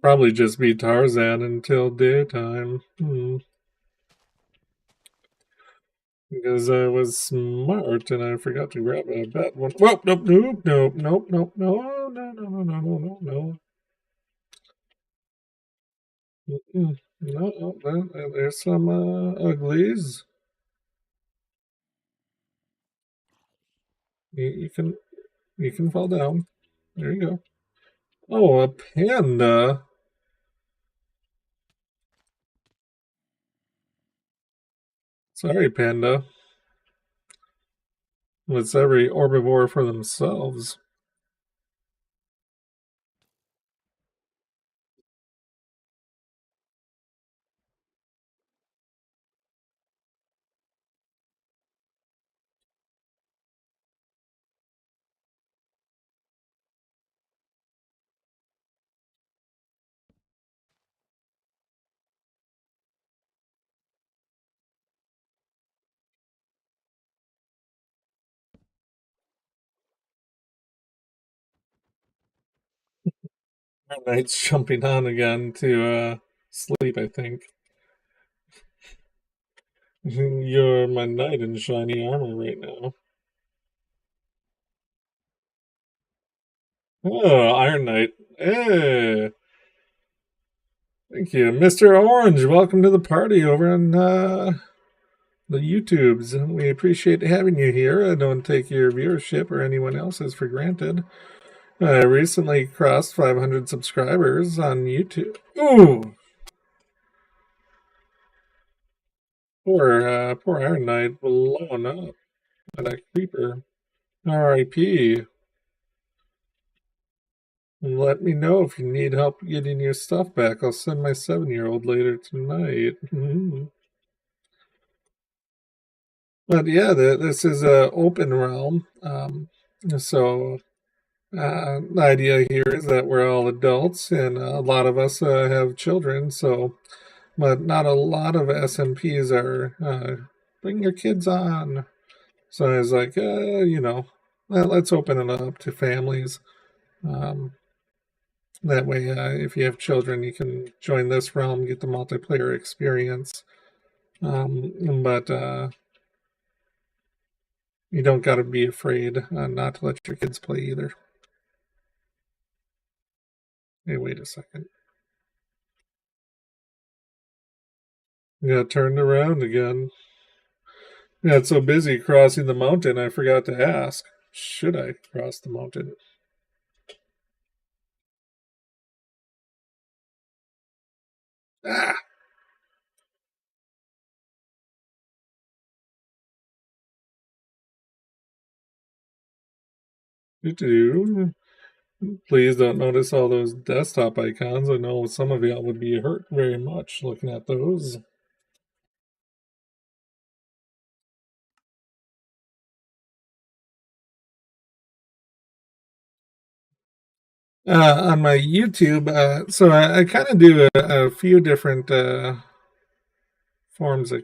Speaker 1: Probably just be Tarzan until daytime. Because I was smart and I forgot to grab a bad one. Whoa, nope, nope, nope, nope, nope, no, no, no, no, no, no, no, no. No, there's some uglies. You can fall down. There you go. Oh, a panda. Sorry, panda. It's every herbivore for themselves. Knight's jumping on again to sleep, I think. You're my knight in shiny armor right now. Oh, Iron Knight. Hey, thank you. Mr. Orange, welcome to the party over on the YouTubes. We appreciate having you here. I don't take your viewership or anyone else's for granted. I recently crossed 500 subscribers on YouTube. Ooh, poor Iron Knight blown up by that creeper. R.I.P. Let me know if you need help getting your stuff back. I'll send my 7-year-old later tonight. But yeah, this is a open realm. So the idea here is that we're all adults, and a lot of us have children. So, but not a lot of SMPs are bring your kids on. So I was like, let's open it up to families. Um, that way, if you have children, you can join this realm, get the multiplayer experience. But you don't got to be afraid not to let your kids play either. Hey, wait a second. Got turned around again. Got so busy crossing the mountain, I forgot to ask, should I cross the mountain? Ah! Do. Please don't notice all those desktop icons. I know some of y'all would be hurt very much looking at those. On my YouTube, so I kind of do a few different forms. They're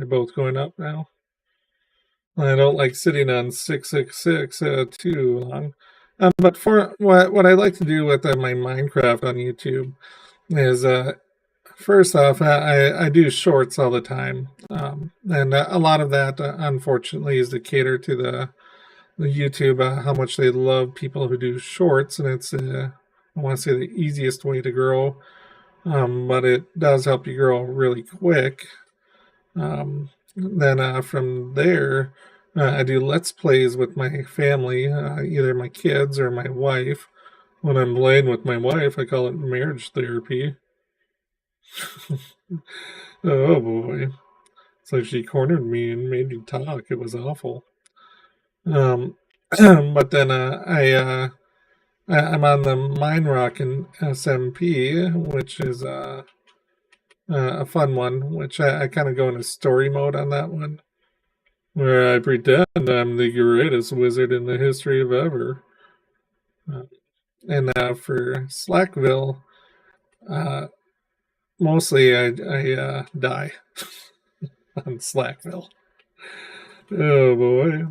Speaker 1: both going up now. I don't like sitting on 666 too long. But for what I like to do with my Minecraft on YouTube is first off, I do shorts all the time, and a lot of that, unfortunately, is to cater to the YouTube how much they love people who do shorts, and it's I want to say the easiest way to grow, but it does help you grow really quick. Then from there, I do let's plays with my family, either my kids or my wife. When I'm playing with my wife, I call it marriage therapy. Oh boy. It's like she cornered me and made me talk. It was awful. Um, but then I'm on the Minerockin SMP, which is a fun one, which I kind of go into story mode on that one, where I pretend I'm the greatest wizard in the history of ever. Uh, and for Slackville, uh, mostly I die on Slackville. Oh boy.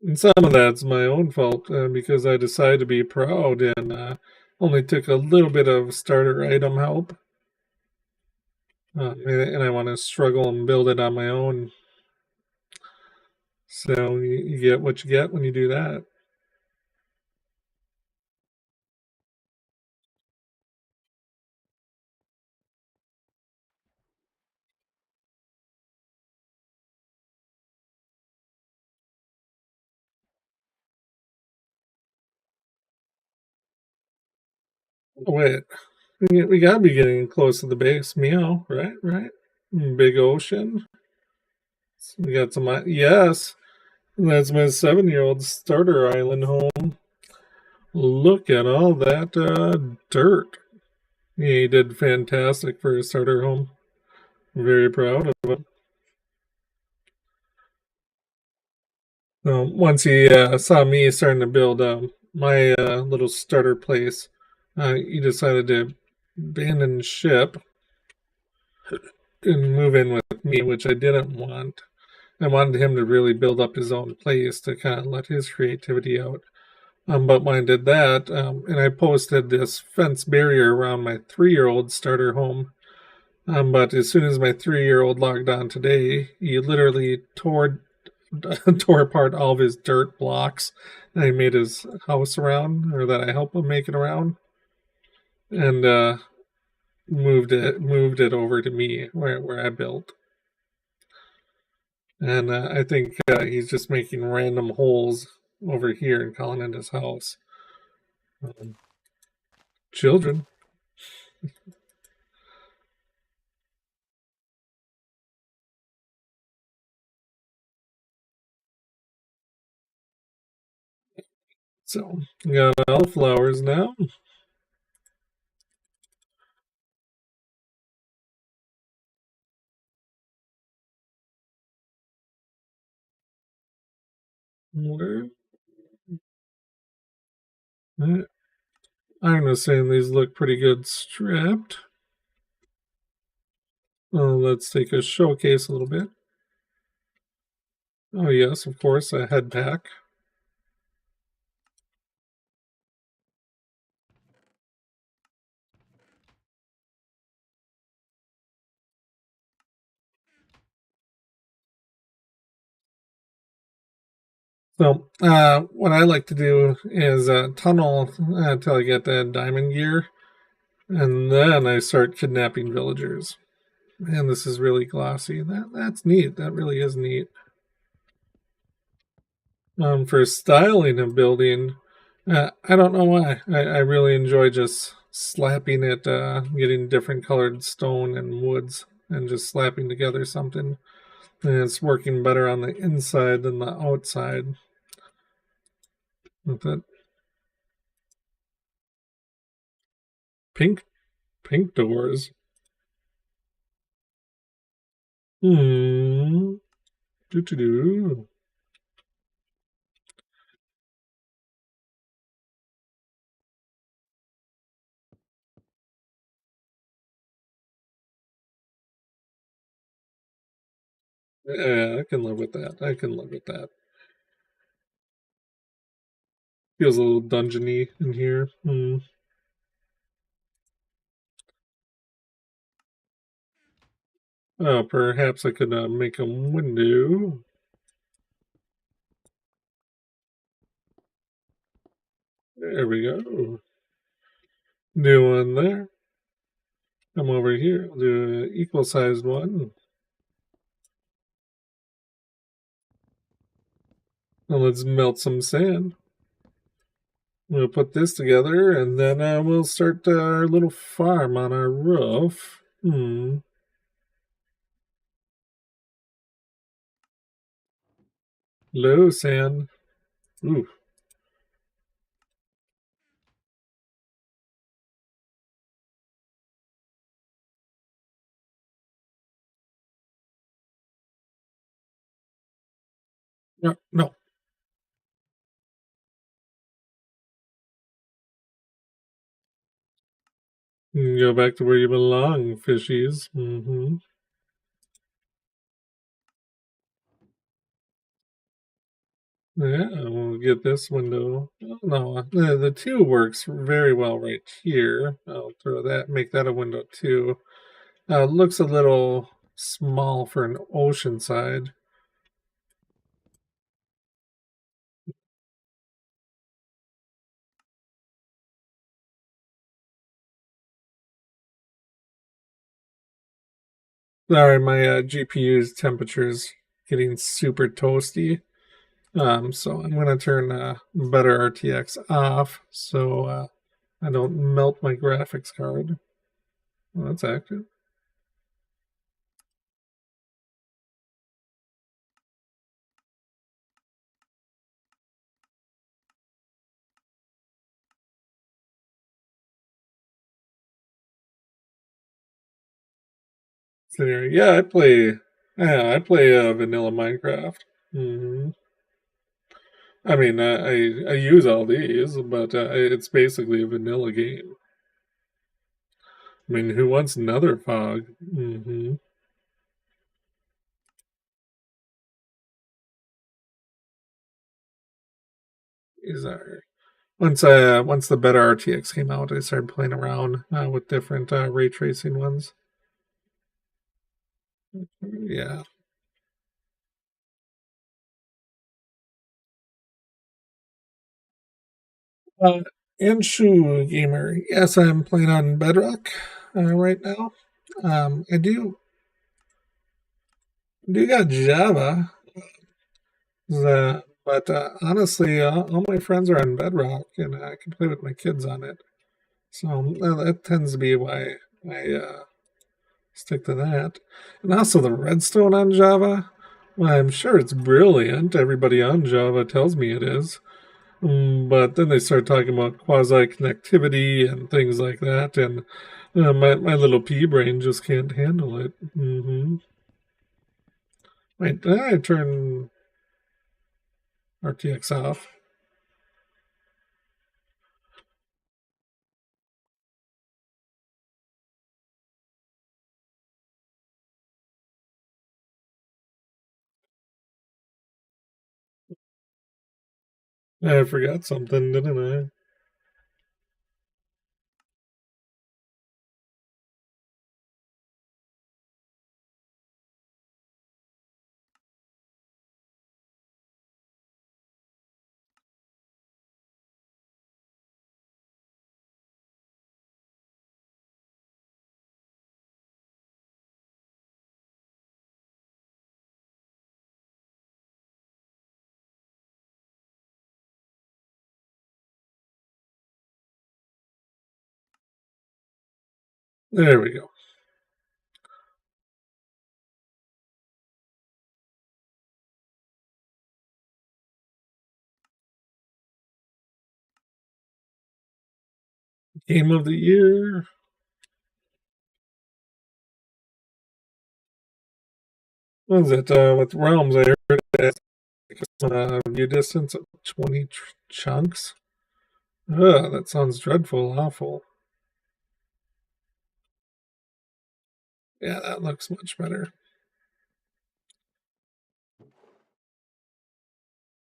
Speaker 1: And some of that's my own fault because I decided to be proud and only took a little bit of starter item help. And I want to struggle and build it on my own. So you get what you get when you do that. Wait, we gotta be getting close to the base. Meow, right? Right? Big ocean. We got some. Yes, that's my 7-year-old starter island home. Look at all that dirt. Yeah, he did fantastic for a starter home. Very proud of him. Once he saw me starting to build my little starter place, he decided to abandon ship and move in with me, which I didn't want. I wanted him to really build up his own place to kind of let his creativity out. But when I did that, and I posted this fence barrier around my 3-year-old starter home, But as soon as my 3-year-old logged on today, he literally tore apart all of his dirt blocks that he made his house around, or that I helped him make it around, and moved it over to me where I built. And I think he's just making random holes over here and calling it his house. Children. So, got all the flowers now. Where? I'm just saying these look pretty good strapped. Let's take a showcase a little bit. Oh yes, of course, a head pack. So, what I like to do is tunnel until I get the diamond gear, and then I start kidnapping villagers. Man, this is really glossy. That's neat. That really is neat. For styling a building, I don't know why. I really enjoy just slapping it, getting different colored stone and woods, and just slapping together something. And it's working better on the inside than the outside. With that pink doors. Hmm. Do. Yeah, I can live with that. I can live with that. Feels a little dungeony in here. Oh, perhaps I could make a window. There we go. Do one there. Come over here. I'll do an equal-sized one. Now let's melt some sand. We'll put this together, and then we'll start our little farm on our roof. Low sand. Ooh. No. Go back to where you belong, fishies. Yeah, we'll get this window. Oh, no, the 2 works very well right here. I'll throw that, make that a window too. Looks a little small for an ocean side. Sorry, my GPU's temperature's getting super toasty. So I'm going to turn BetterRTX off so I don't melt my graphics card. Well, that's active. So, yeah, I play. Yeah, I play vanilla Minecraft. I mean, I use all these, but it's basically a vanilla game. I mean, who wants Nether fog? These are once the better RTX came out, I started playing around with different ray tracing ones. Yeah. Uh, Anshu Gamer. Yes, I'm playing on Bedrock right now. I do got Java, but honestly, all my friends are on Bedrock, and I can play with my kids on it. So that tends to be why I stick to that. And also the Redstone on Java. Well, I'm sure it's brilliant. Everybody on Java tells me it is. But then they start talking about quasi connectivity and things like that, and my little pea brain just can't handle it. Wait, did I turn RTX off? I forgot something, didn't I? There we go. Game of the year. What is it? With Realms, I heard it view distance of 20 chunks. Ugh, that sounds dreadful, awful. Yeah, that looks much better.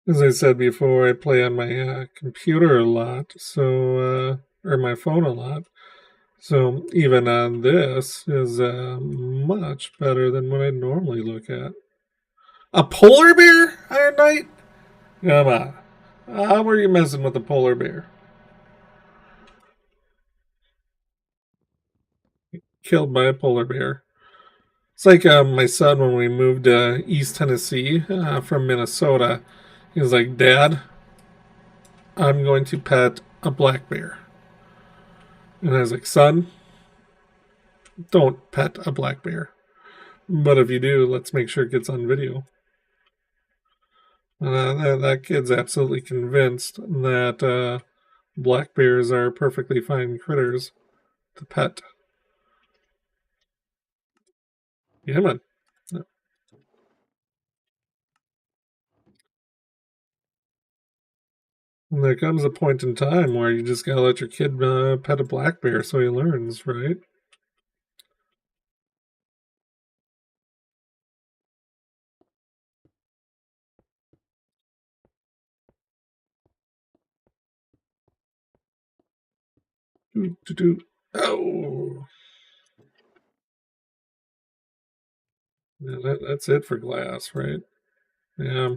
Speaker 1: As I said before, I play on my computer a lot, or my phone a lot. So even on this is much better than what I normally look at. A polar bear, Iron Knight? Come on. How were you messing with a polar bear? Killed by a polar bear. It's like my son when we moved to East Tennessee from Minnesota. He was like, Dad, I'm going to pet a black bear. And I was like, Son, don't pet a black bear. But if you do, let's make sure it gets on video. That kid's absolutely convinced that black bears are perfectly fine critters to pet. Yeah, man. And there comes a point in time where you just gotta let your kid pet a black bear so he learns, right? Oh, yeah, that's it for glass, right? Yeah.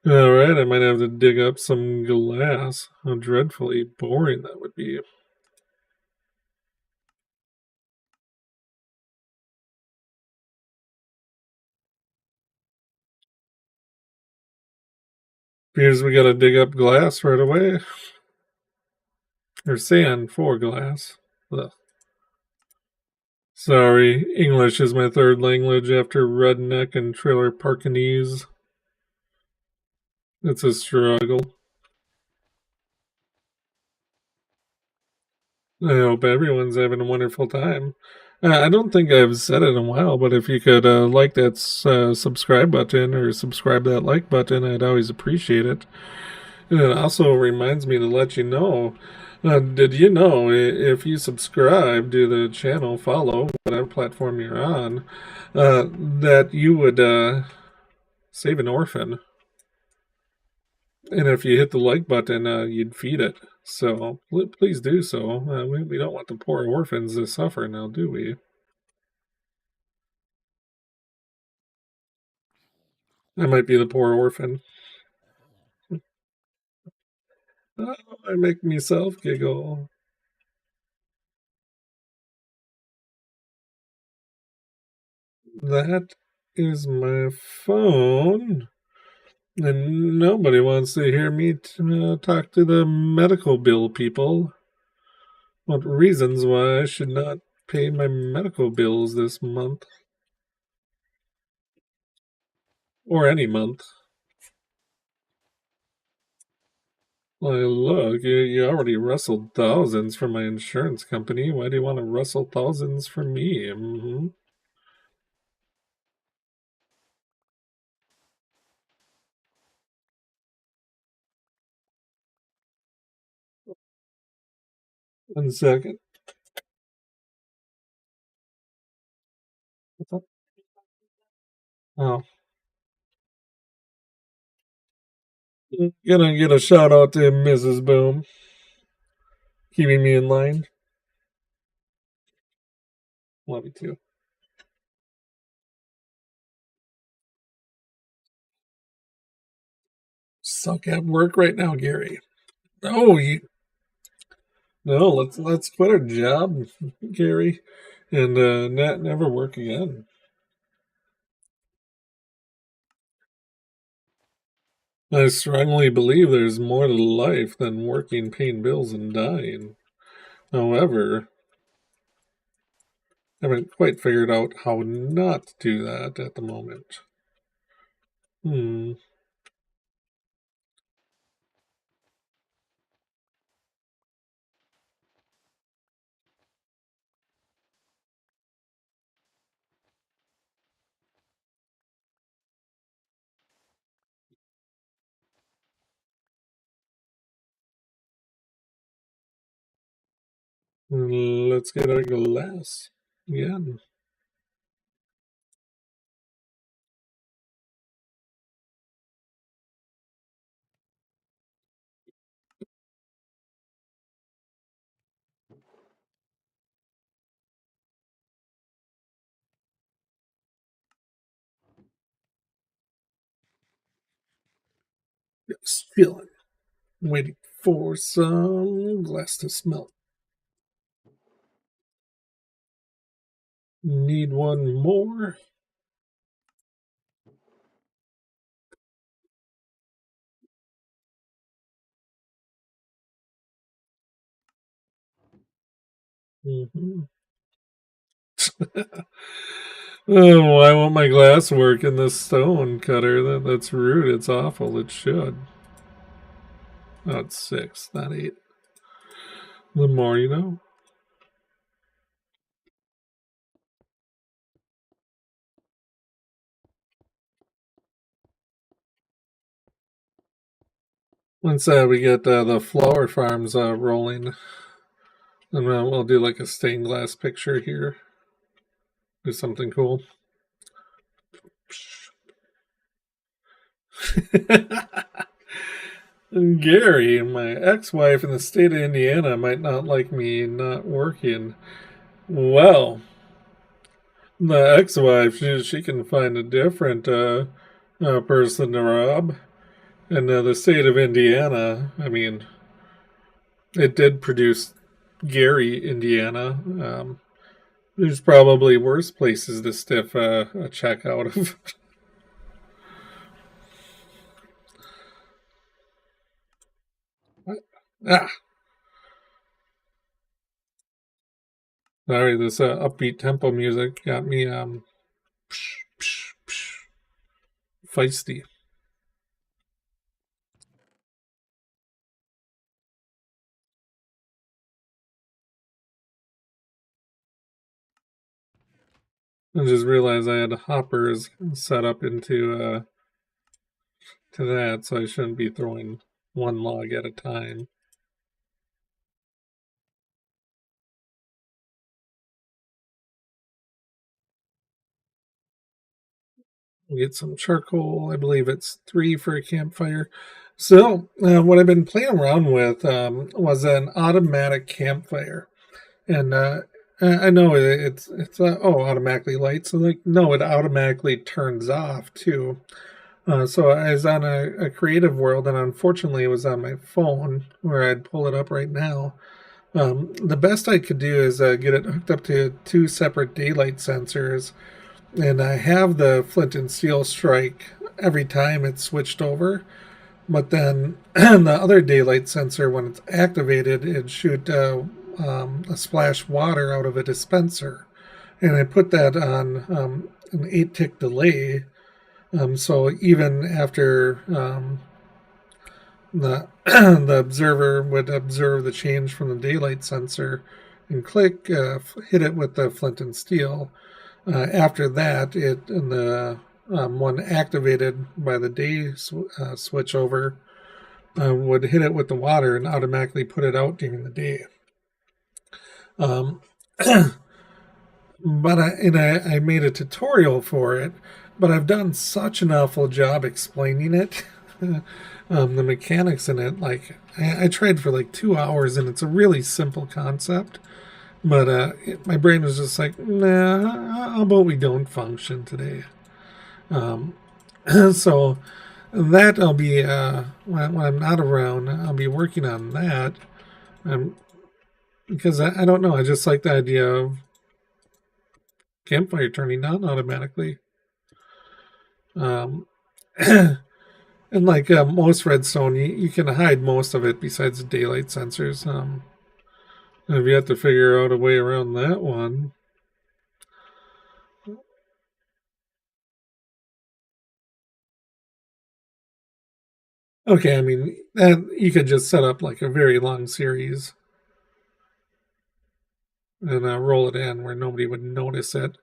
Speaker 1: All right, I might have to dig up some glass. How dreadfully boring that would be. Appears we gotta dig up glass right away. Or sand for glass. Ugh. Sorry, English is my third language after redneck and trailer parkinese. It's a struggle. I hope everyone's having a wonderful time. I don't think I've said it in a while, but if you could like that subscribe button or subscribe that like button, I'd always appreciate it. And it also reminds me to let you know, did you know if you subscribe to the channel, follow whatever platform you're on, that you would save an orphan? And if you hit the like button, you'd feed it. So please do so. We don't want the poor orphans to suffer now, do we? I might be the poor orphan. Oh, I make myself giggle. That is my phone. And nobody wants to hear me talk to the medical bill people. What reasons why I should not pay my medical bills this month. Or any month. Why, look, you already rustled thousands for my insurance company. Why do you want to rustle thousands for me? Mm-hmm. 1 second. What's up? Oh. Gonna get a shout out to Mrs. Boom. Keeping me in line. Love you too. Suck at work right now, Gary. Oh, no, let's quit our job, Gary, and never work again. I strongly believe there's more to life than working, paying bills, and dying. However, I haven't quite figured out how not to do that at the moment. Let's get a glass again. Just feeling. Waiting for some glass to smelt. Need one more. Mm-hmm. Oh, why won't my glass work in this stone cutter? That's rude. It's awful. It should. Oh, it's 6, not 8. The more you know. Once we get the flower farms rolling, then we'll do like a stained glass picture here. Do something cool. Gary, my ex-wife in the state of Indiana might not like me not working. Well, the ex-wife, she can find a different person to rob. And the state of Indiana, I mean, it did produce Gary, Indiana. There's probably worse places to stiff a check out of. Ah, sorry, this upbeat tempo music got me feisty. I just realized I had hoppers set up into to that, so I shouldn't be throwing one log at a time. Get some charcoal. I believe it's 3 for a campfire. So what I've been playing around with was an automatic campfire, and I know it's automatically lights. So like no, it automatically turns off too. So I was on a creative world, and unfortunately, it was on my phone where I'd pull it up right now. The best I could do is get it hooked up to two separate daylight sensors, and I have the flint and steel strike every time it's switched over. But then the other daylight sensor, when it's activated, it shoot a splash water out of a dispenser, and I put that on an 8 tick delay. So even after the the observer would observe the change from the daylight sensor and click, hit it with the flint and steel. After that, the one activated by the day switch over would hit it with the water and automatically put it out during the day. Um, but I made a tutorial for it, but I've done such an awful job explaining it. The mechanics in it, like I tried for like 2 hours, and it's a really simple concept. But my brain was just like, nah, how about we don't function today? Um, so that I'll be when I'm not around, I'll be working on that. Because I don't know, I just like the idea of campfire turning on automatically. Um, and like most redstone, you can hide most of it besides the daylight sensors. And if you have to figure out a way around that one. Okay, I mean, you could just set up like a very long series and roll it in where nobody would notice it.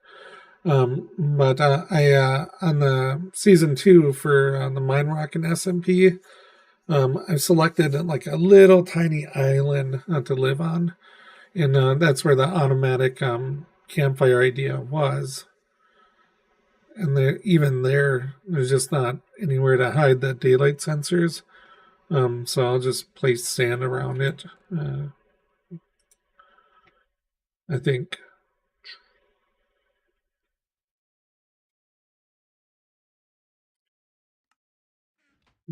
Speaker 1: But I on the season 2 for the Minerockin SMP, I selected like a little tiny island to live on, and that's where the automatic campfire idea was. And even there's just not anywhere to hide the daylight sensors. So I'll just place sand around it. I think.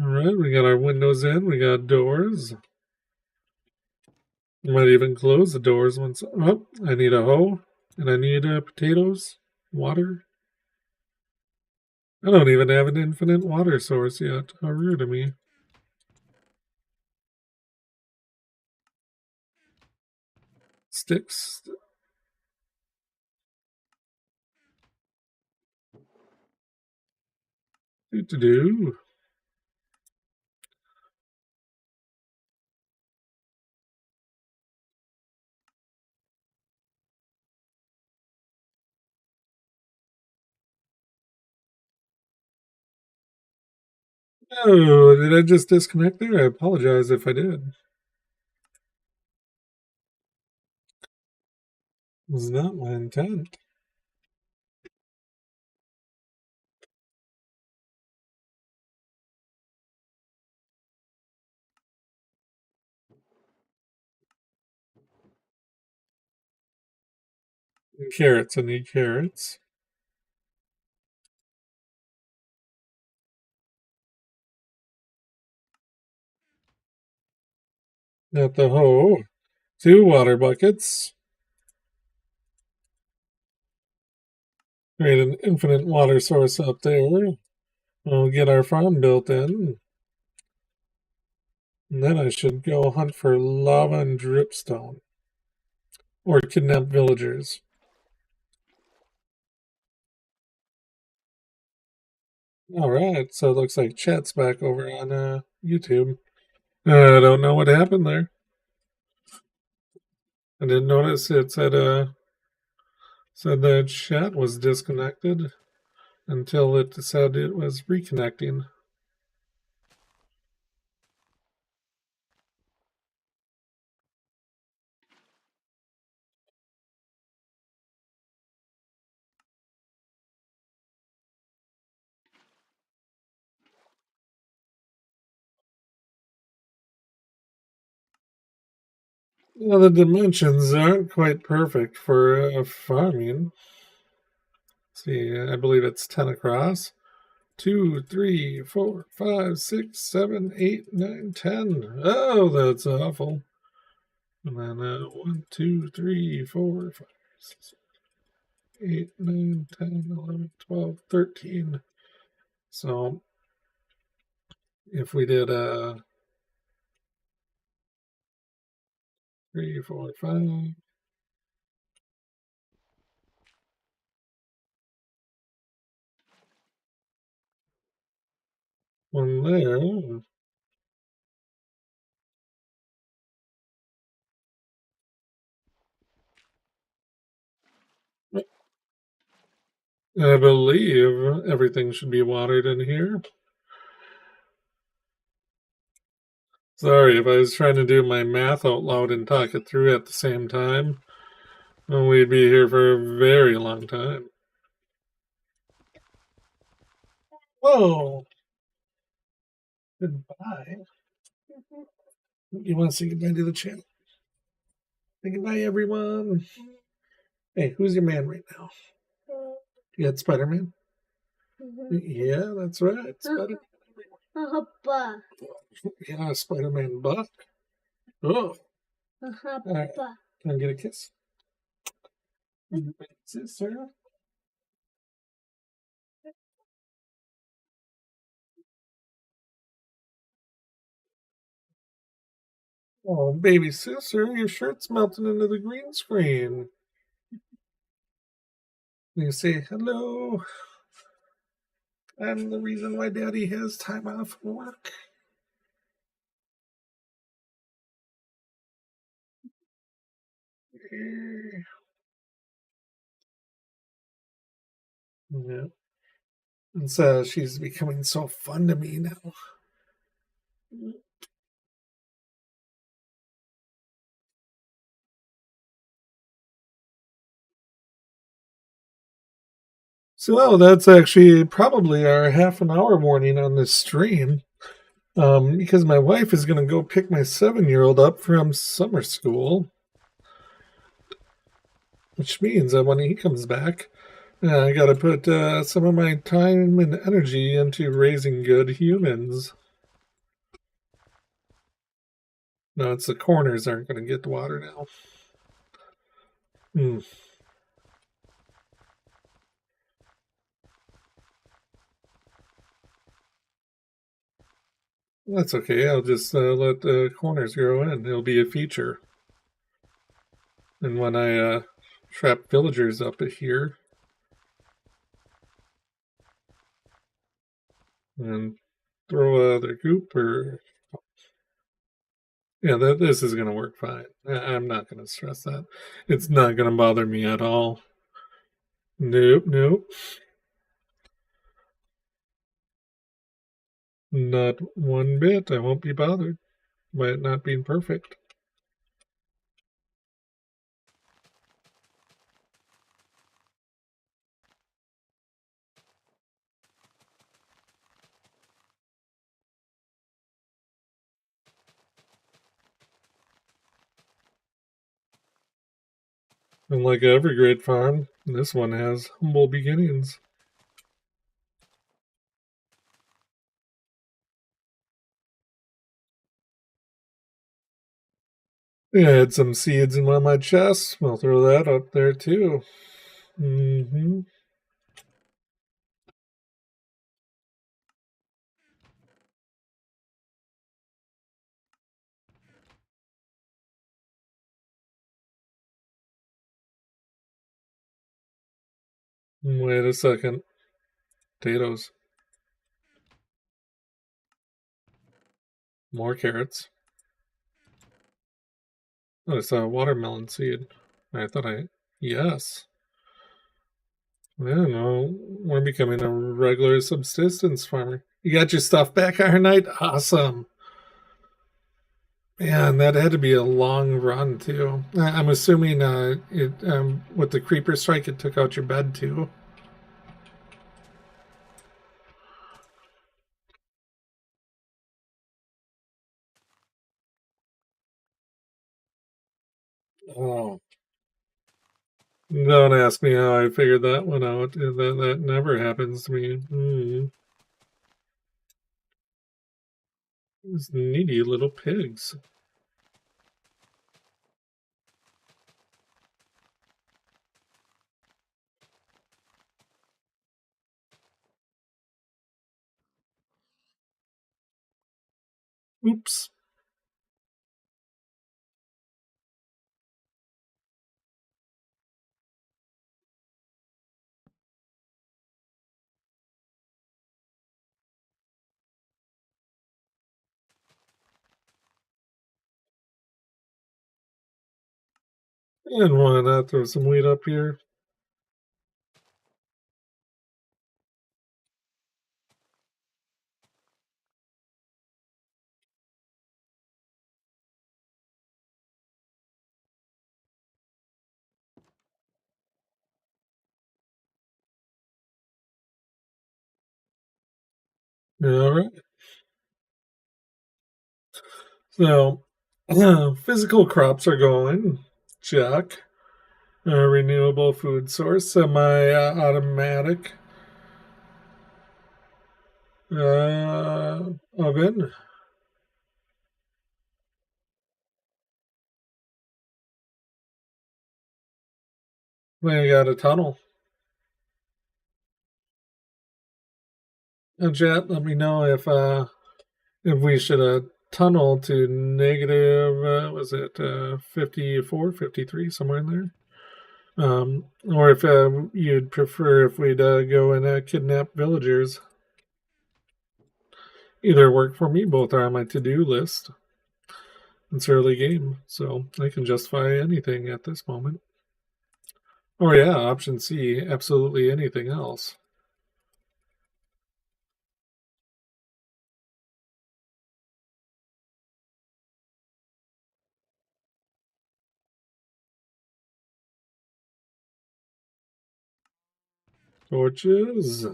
Speaker 1: All right, we got our windows in. We got doors. Might even close the doors once. Oh, I need a hoe, and I need potatoes, water. I don't even have an infinite water source yet. How rude of me. Sticks. Do. Oh, did I just disconnect there? I apologize if I did. It was not my intent. Carrots. I need carrots. Got the hoe. 2 water buckets. Create an infinite water source up there. We'll get our farm built in. And then I should go hunt for lava and dripstone. Or kidnap villagers. Alright, so it looks like chat's back over on YouTube. I don't know what happened there. I didn't notice it said the chat was disconnected until it said it was reconnecting. Well, the dimensions aren't quite perfect for farming. Let's see, I believe it's 10 across. 2, 3, 4, 5, 6, 7, 8, 9, 10. Oh, that's awful. And then 1, 2, 3, 4, 5, 6, 8, 9, 10, 11, 12, 13. So if we did 3, 4, 5. One there. I believe everything should be watered in here. Sorry if I was trying to do my math out loud and talk it through at the same time. We'd be here for a very long time. Whoa! Goodbye. You want to say goodbye to the channel? Say goodbye, everyone. Hey, who's your man right now? You got Spider-Man? Yeah, that's right. Spider-Man. Yeah, Spider-Man Buck. Oh. All right. Can I get a kiss? Sister. Oh, baby sister, your shirt's melting into the green screen. You say, hello. I'm the reason why Daddy has time off from work. Yeah. And so she's becoming so fun to me now. So that's actually probably our half an hour warning on this stream. Because my wife is going to go pick my 7-year-old up from summer school. Which means that when he comes back, I got to put some of my time and energy into raising good humans. No, it's the corners aren't going to get the water now. That's okay. I'll just let the corners grow in. It'll be a feature. And when I trap villagers up here and throw their goop or... Yeah, this is going to work fine. I'm not going to stress that. It's not going to bother me at all. Nope. Not one bit. I won't be bothered by it not being perfect. And like every great farm, this one has humble beginnings. Yeah, I had some seeds in one of my chests. We'll throw that up there too. Mm-hmm. Wait a second. Potatoes. More carrots. Oh, it's a watermelon seed. Yes. I don't know. We're becoming a regular subsistence farmer. You got your stuff back, Iron Knight? Awesome. Man, that had to be a long run, too. I'm assuming with the creeper strike, it took out your bed, too. Oh. Don't ask me how I figured that one out. That never happens to me. These needy little pigs. Oops. And why not throw some wheat up here? All right. So, physical crops are going. Check. Renewable food source, semi-automatic oven. We got a tunnel. Chat, let me know if we should tunnel to negative, was it 54, 53, somewhere in there? Or if you'd prefer if we'd go and kidnap villagers. Either work for me, both are on my to-do list. It's early game, so I can justify anything at this moment. Or yeah, option C, absolutely anything else. Torches.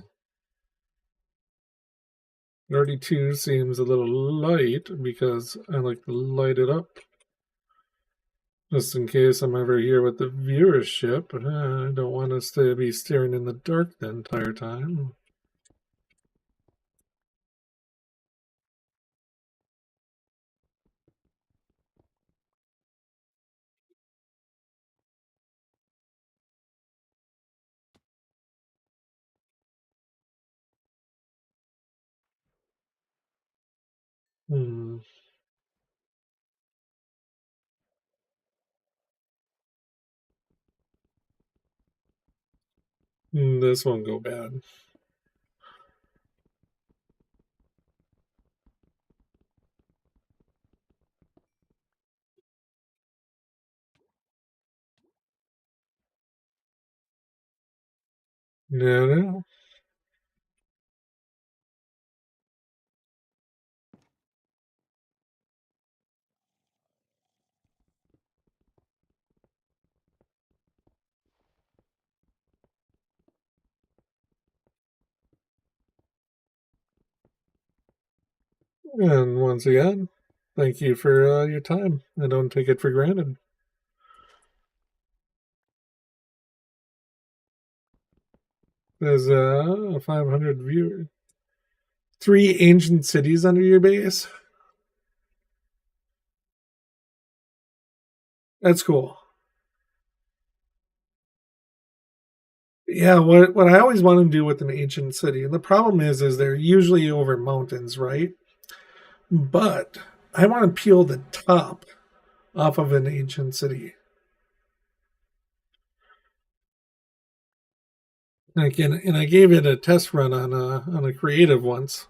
Speaker 1: 32 seems a little light because I like to light it up. Just in case I'm ever here with the viewership. I don't want us to be staring in the dark the entire time. This won't go bad. No. And once again, thank you for your time. I don't take it for granted. There's 500 viewers. 3 ancient cities under your base. That's cool. Yeah, what I always want to do with an ancient city, and the problem is they're usually over mountains, right? But I want to peel the top off of an ancient city. And I gave it a test run on a creative once,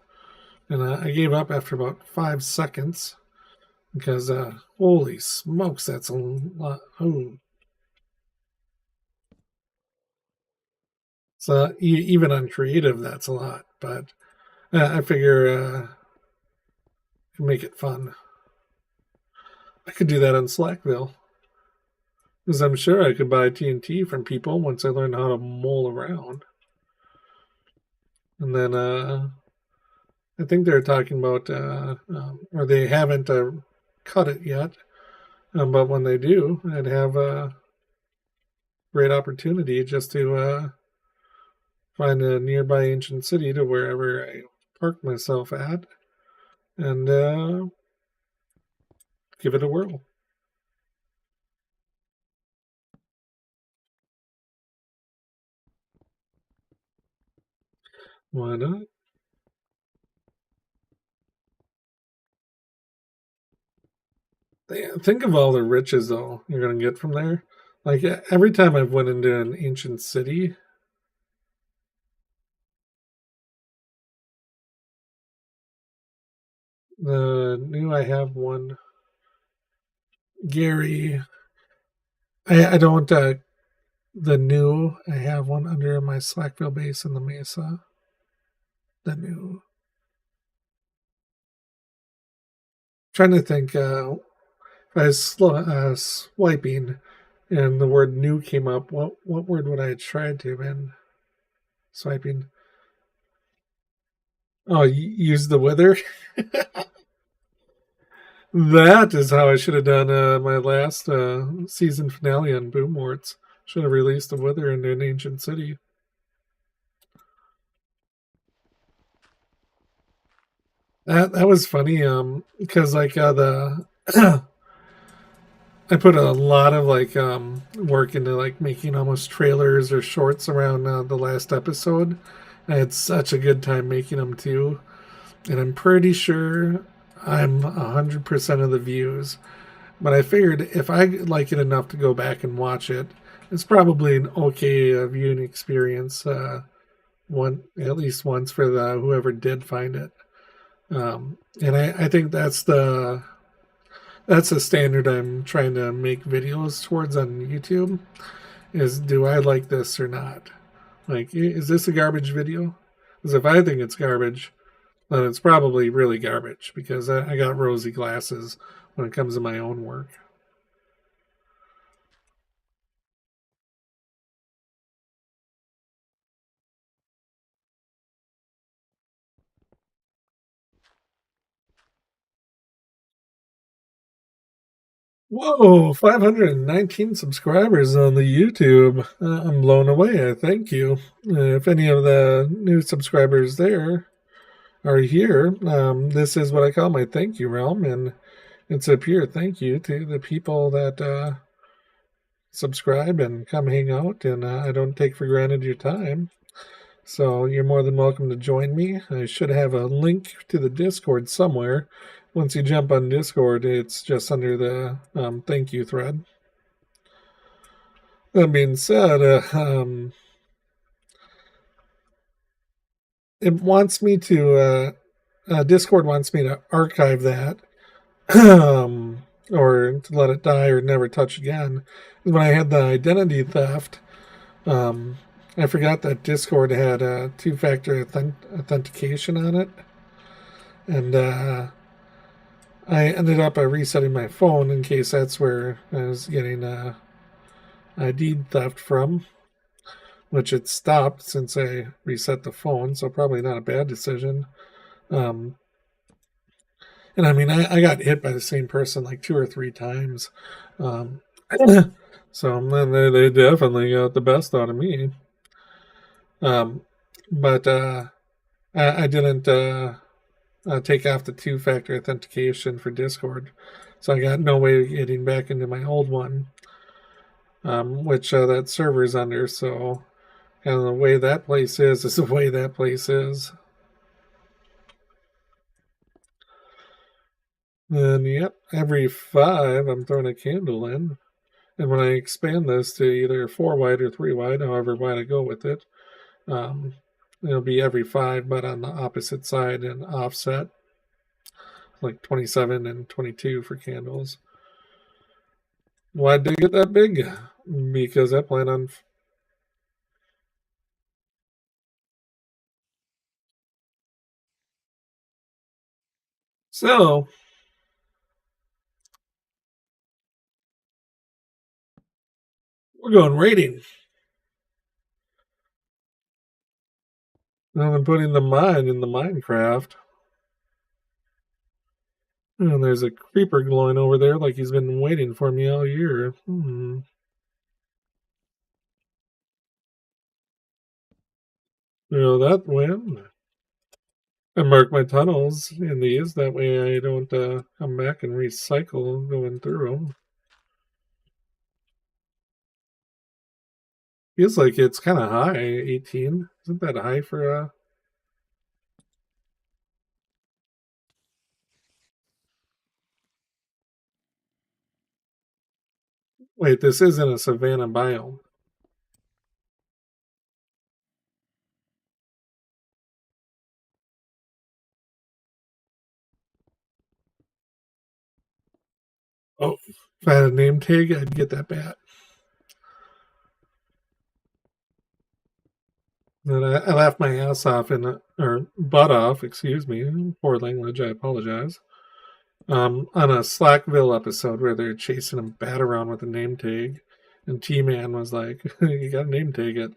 Speaker 1: and I gave up after about 5 seconds because holy smokes, that's a lot. Oh. So even on creative, that's a lot. But I figure make it fun. I could do that on Slackville. Because I'm sure I could buy TNT from people once I learn how to mole around. And then I think they're talking about, or they haven't cut it yet. But when they do, I'd have a great opportunity just to find a nearby ancient city to wherever I park myself at and give it a whirl. Why not? Think of all the riches, though, you're going to get from there. Like, every time I've went into an ancient city, the new I have one. Gary, I don't, the new, I have one under my Slackville base in the Mesa. The new. Trying to think, I was swiping and the word new came up. What word would I have tried to have been swiping? Oh, use the wither? That is how I should have done my last season finale on Boomwarts. Should have released the wither into an ancient city. That was funny, because like the I put a lot of like work into like making almost trailers or shorts around the last episode. I had such a good time making them too, and I'm pretty sure I'm 100% of the views. But I figured if I like it enough to go back and watch it, it's probably an okay viewing experience. One at least once for the whoever did find it, and I think that's a standard I'm trying to make videos towards on YouTube. Is do I like this or not? Like, is this a garbage video? Because if I think it's garbage, then it's probably really garbage because I got rosy glasses when it comes to my own work. Whoa, 519 subscribers on the YouTube. I'm blown away. I thank you. If any of the new subscribers there are here, this is what I call my thank you realm. And it's a pure thank you to the people that subscribe and come hang out. And I don't take for granted your time. So you're more than welcome to join me. I should have a link to the Discord somewhere. Once you jump on Discord, it's just under the thank you thread. That being said, it wants me to, Discord wants me to archive that or to let it die or never touch again. When I had the identity theft, um, I forgot that Discord had a two-factor authentication on it. And I ended up resetting my phone in case that's where I was getting ID theft from, which it stopped since I reset the phone, so probably not a bad decision. Um, and I mean, I got hit by the same person like 2 or 3 times. Um, so man, they definitely got the best out of me. Um, but I didn't take off the two-factor authentication for Discord, so I got no way of getting back into my old one, which that server's under. So kind of the way that place is the way that place is. And yep, every 5 I'm throwing a candle in. And when I expand this to either 4 wide or 3 wide, however wide I go with it, um, it'll be every 5, but on the opposite side and offset, like 27 and 22 for candles. Why did it get that big? Because I plan on. So, we're going raiding. And I'm putting the mine in the Minecraft. And there's a creeper glowing over there like he's been waiting for me all year. You know that win. I mark my tunnels in these. That way I don't come back and recycle going through them. Feels like it's kind of high, 18. Isn't that high for a... Wait, this isn't a savanna biome. Oh, if I had a name tag, I'd get that bat. And I laughed my ass off or butt off, excuse me, poor language, I apologize. On a Slackville episode where they're chasing a bat around with a name tag, and T-Man was like, "You got a name tag it."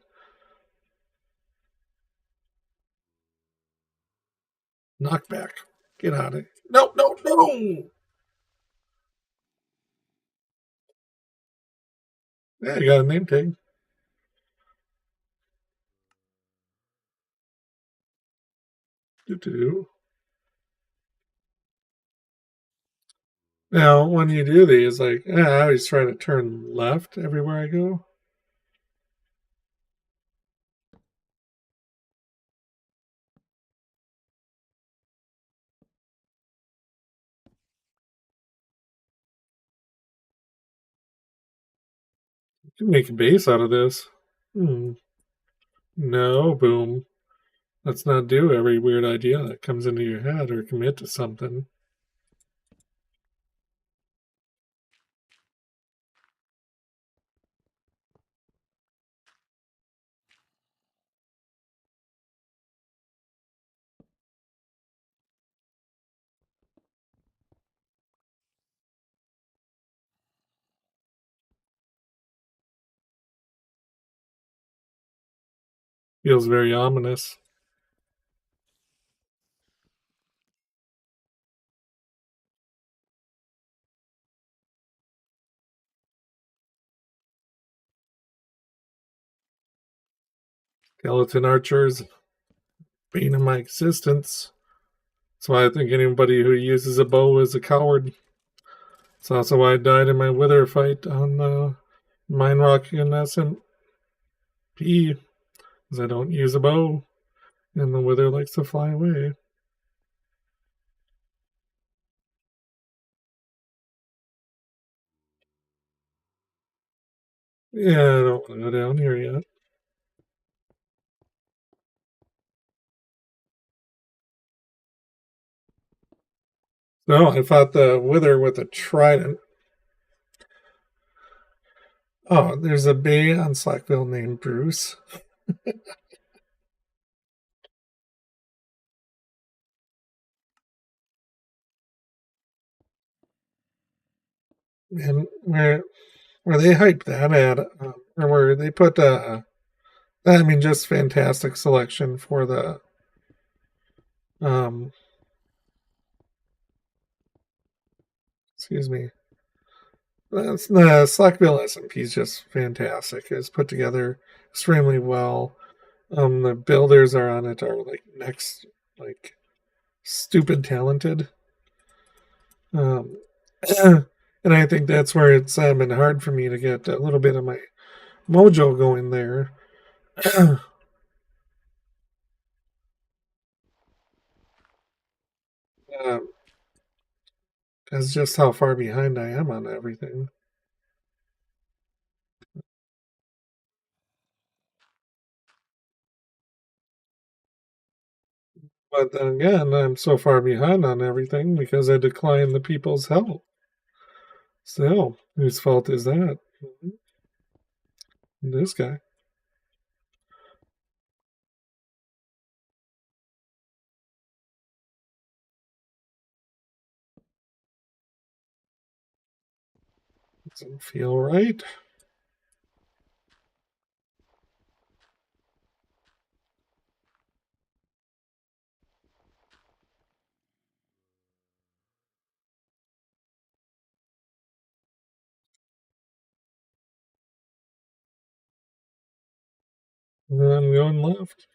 Speaker 1: Knockback. Get out of it. No, no, no! Yeah, you got a name tag. Do. Now, when you do these, like, I always try to turn left everywhere I go. You can make a base out of this. No, boom. Let's not do every weird idea that comes into your head or commit to something. Feels very ominous. Skeleton archers, bane of my existence. That's why I think anybody who uses a bow is a coward. It's also why I died in my wither fight on Minerockin SMP, because I don't use a bow, and the wither likes to fly away. Yeah, I don't want to go down here yet. No, I fought the wither with a trident. Oh, there's a bay on Slackville named Bruce. And where they hyped that at, or where they put, I mean, just fantastic selection for the, um, excuse me. That's the Slackville SMP is just fantastic. It's put together extremely well. The builders are on it are like like stupid talented. Um, and I think that's where it's been hard for me to get a little bit of my mojo going there. That's just how far behind I am on everything. But then again, I'm so far behind on everything because I declined the people's help. So, whose fault is that? This guy. Doesn't feel right. And I'm going left.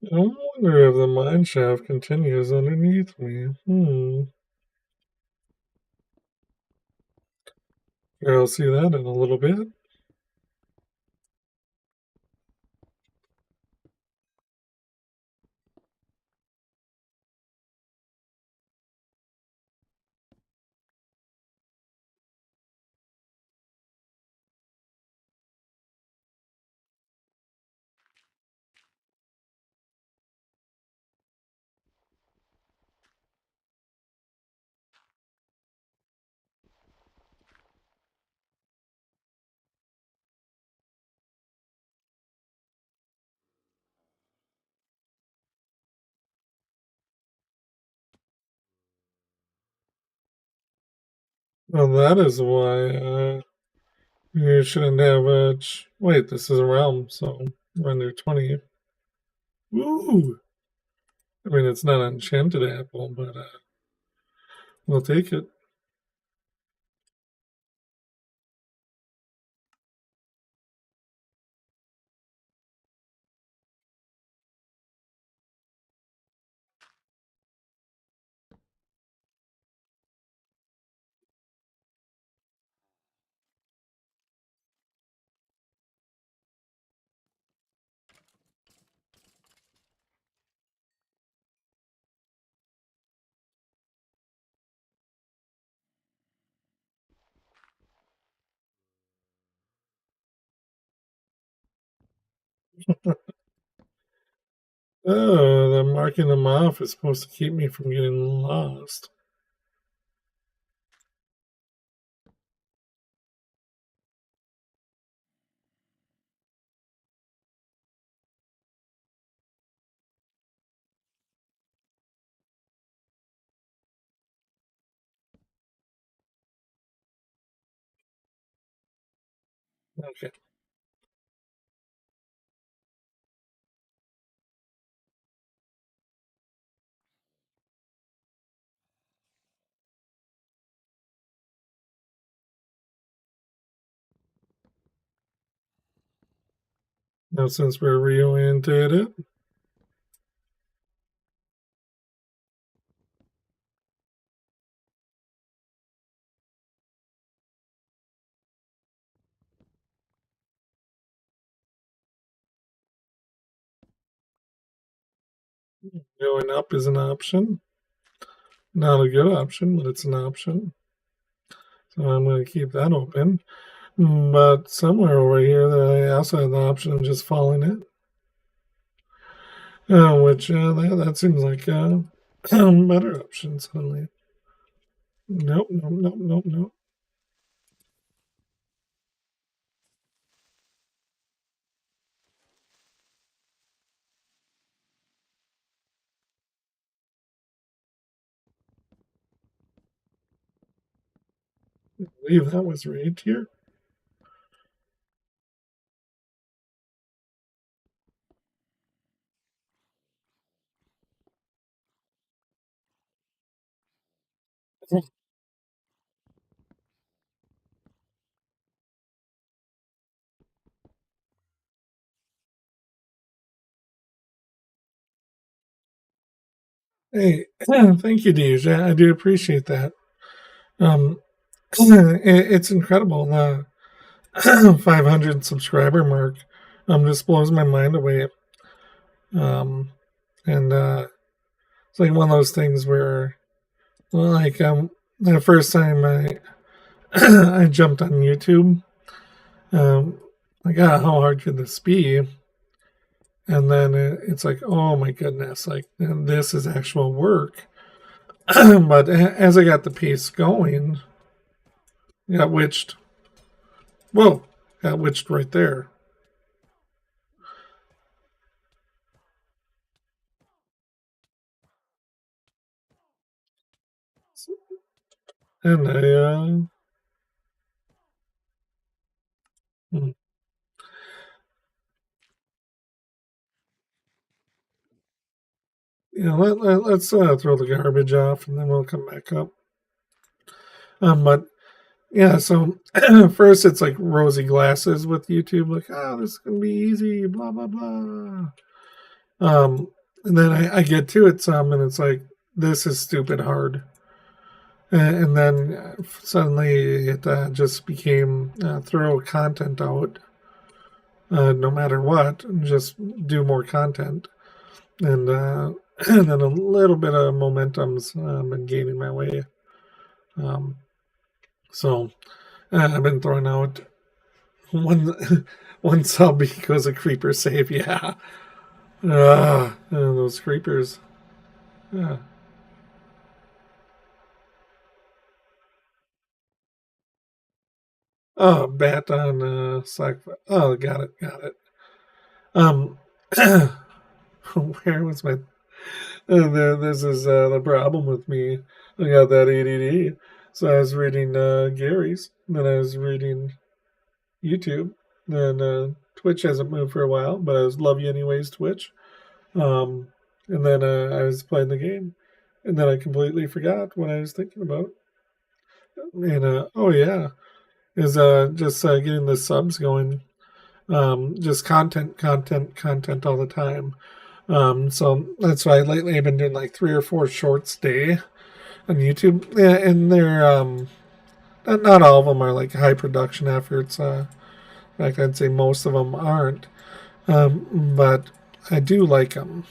Speaker 1: I wonder if the mine shaft continues underneath me. I'll see that in a little bit. Well, that is why you shouldn't have a... Wait, this is a realm, so render 20. Ooh! I mean, it's not an enchanted apple, but we'll take it. Oh, the marking them off is supposed to keep me from getting lost. Okay. Now, since we're reoriented, going up is an option. Not a good option, but it's an option. So I'm going to keep that open. But somewhere over here, I also have the option of just falling in. Which that seems like a better option suddenly. Nope, nope, nope, nope, nope. I believe that was right here. Hey, thank you, Deja. I do appreciate that. Um, it's incredible. The 500 subscriber mark just blows my mind away. And it's like one of those things where, like, the first time I I jumped on YouTube, like, how hard could this be? And then it's like, oh my goodness, like, this is actual work. But as I got the pace going, got witched. Whoa, got witched right there. And hmm. Let's throw the garbage off and then we'll come back up. But yeah, so first it's like rosy glasses with YouTube, like, this is gonna be easy, blah blah blah. And then I get to it some, and it's like, this is stupid hard. And then suddenly it just became throw content out, no matter what, and just do more content. And, and then a little bit of momentum's been gaining my way. Um, so I've been throwing out one one sub because a creeper save. Yeah, those creepers. Yeah. Oh, bat on Slack. Oh, got it. Um, where was my? This is the problem with me. I got that ADD. So I was reading Gary's, then I was reading YouTube, then Twitch hasn't moved for a while, but I was love you anyways, Twitch. Um, and then I was playing the game, and then I completely forgot what I was thinking about. And oh yeah, is just getting the subs going. Just content all the time. So that's why lately I've been doing like 3 or 4 shorts a day on YouTube. Yeah, and they're not all of them are like high production efforts. Like I'd say most of them aren't. But I do like them.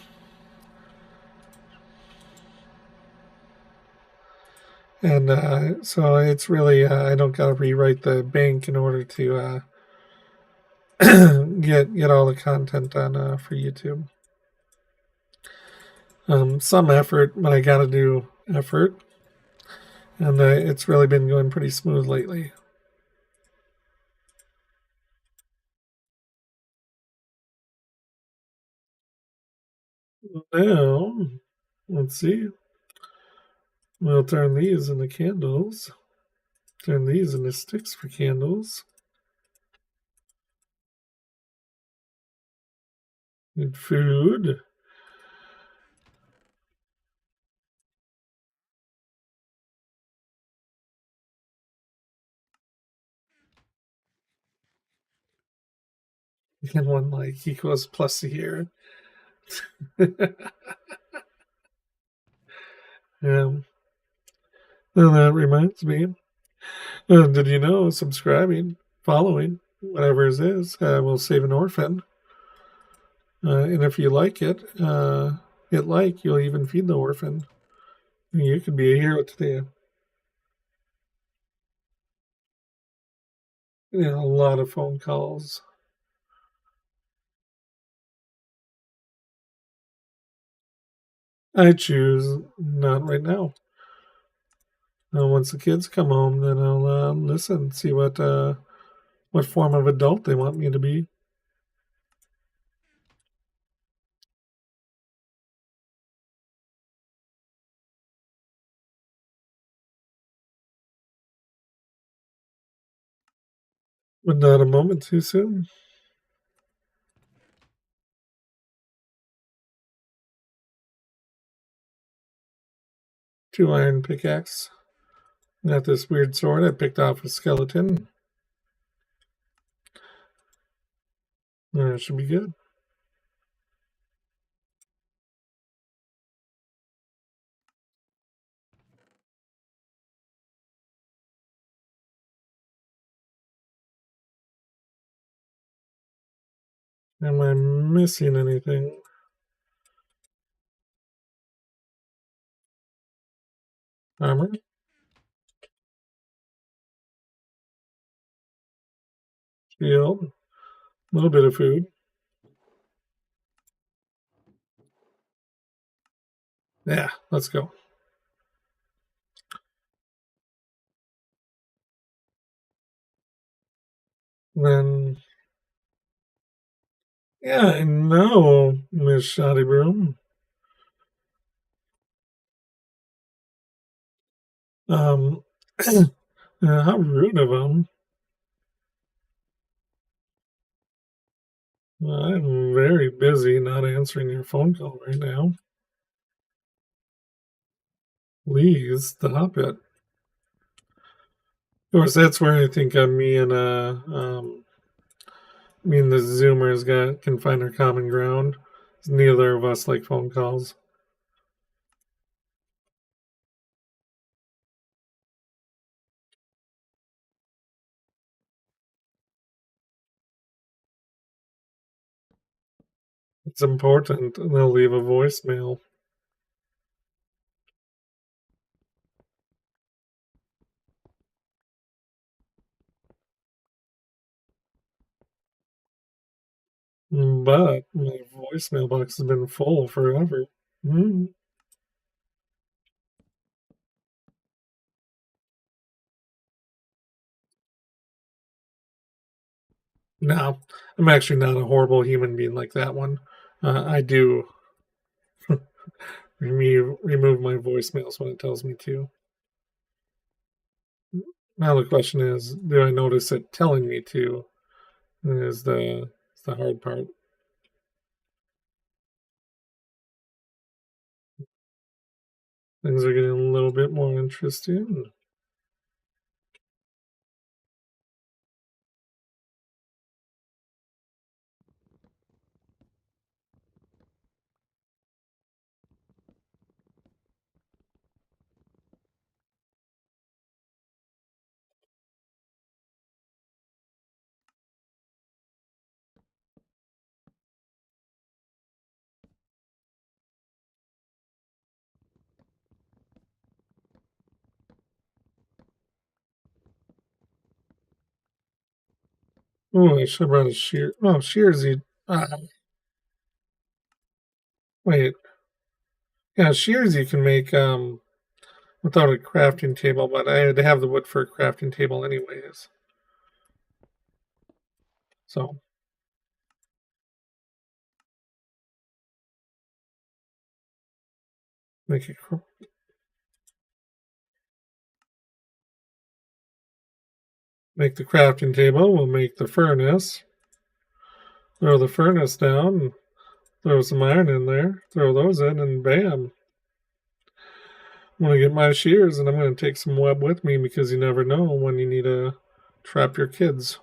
Speaker 1: And so it's really I don't gotta rewrite the bank in order to get all the content on for YouTube. Some effort, but I gotta do effort, and it's really been going pretty smooth lately. Now, let's see. We'll turn these into candles. Turn these into sticks for candles. And food. And one like equals plus here. And that reminds me. Did you know subscribing, following, whatever it is, will save an orphan? And if you like it, hit like, you'll even feed the orphan. You could be a hero today. A lot of phone calls. I choose not right now. Once the kids come home, then I'll listen, see what form of adult they want me to be. But not a moment too soon. 2 iron pickaxe. Got this weird sword I picked off a skeleton. That should be good. Am I missing anything? Armor? Shield? A little bit of food. Yeah, let's go. Then, yeah, I know, Miss Shoddy Broom. Um, how rude of him. I'm very busy not answering your phone call right now. Please stop it. Of course, that's where I think me and the Zoomers can find our common ground. Neither of us like phone calls. It's important, and they'll leave a voicemail. But my voicemail box has been full forever. Mm. No, I'm actually not a horrible human being like that one. I do remove my voicemails when it tells me to. Now the question is, do I notice it telling me to? Is the hard part. Things are getting a little bit more interesting. Oh, I should have brought a shear. Oh, shears. Wait. Yeah, shears you can make without a crafting table, but I had to have the wood for a crafting table anyways. So make it make the crafting table. We'll make the furnace. Throw the furnace down. Throw some iron in there. Throw those in, and bam. I'm gonna get my shears, and I'm gonna take some web with me because you never know when you need to trap your kids.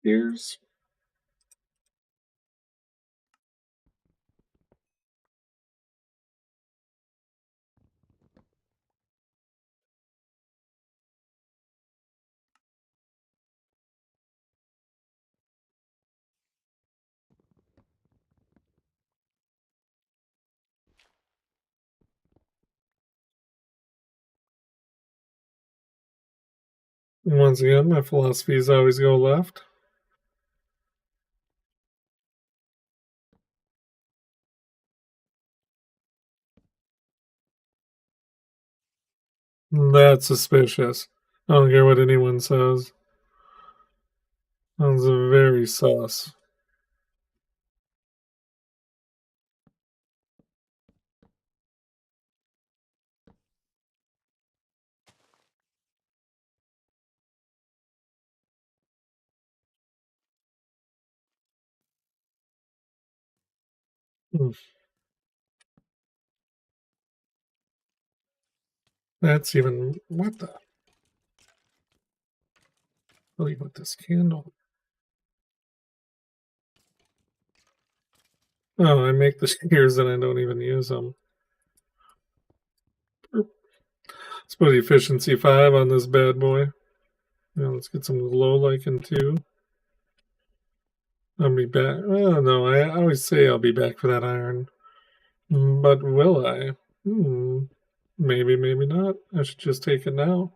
Speaker 1: Shears. And once again, my philosophy is always go left. That's suspicious. I don't care what anyone says. Sounds very sus. Hmm. That's even what the? Really, with this candle? Oh, I make the shears and I don't even use them. Let's put efficiency 5 on this bad boy. Now let's get some glow lichen too. I'll be back. Oh no, I always say I'll be back for that iron. But will I? Maybe, maybe not. I should just take it now.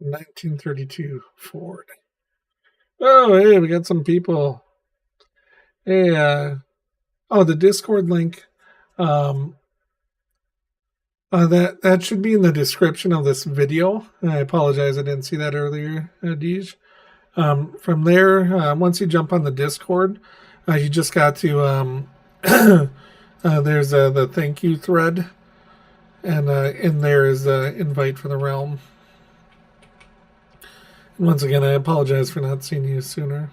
Speaker 1: $19.32 Ford. Oh, hey, we got some people. Hey, the Discord link. That should be in the description of this video. I apologize, I didn't see that earlier, Deej.
Speaker 2: From there, once you jump on the Discord, you just got to there's the thank you thread, and in there is invite for the realm. And once again, I apologize for not seeing you sooner.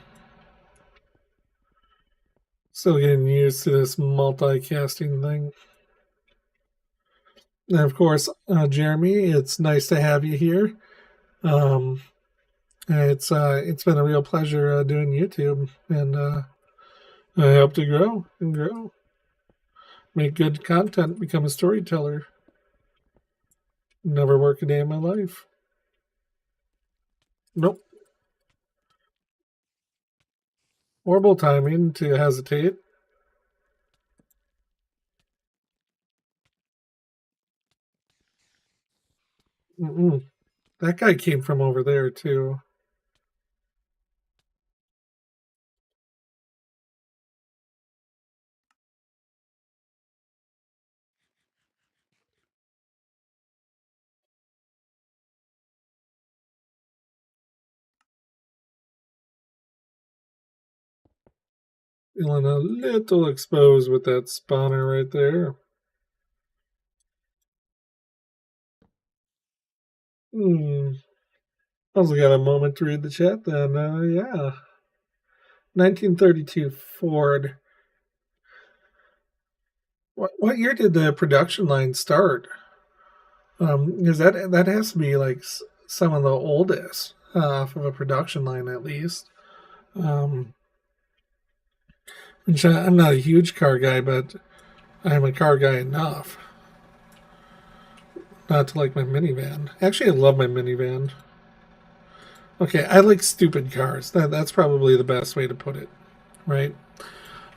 Speaker 2: Still getting used to this multicasting thing. And of course, Jeremy, it's nice to have you here. It's been a real pleasure doing YouTube, and I hope to grow and grow, make good content, become a storyteller. Never work a day in my life. Nope. Horrible timing to hesitate. That guy came from over there too. Feeling a little exposed with that spawner right there. Also got a moment to read the chat then. Yeah. 1932 Ford. What year did the production line start? Because that has to be like some of the oldest off of a production line at least. Which I'm not a huge car guy, but I'm a car guy enough not to like my minivan. Actually, I love my minivan. Okay, I like stupid cars. That's probably the best way to put it, right?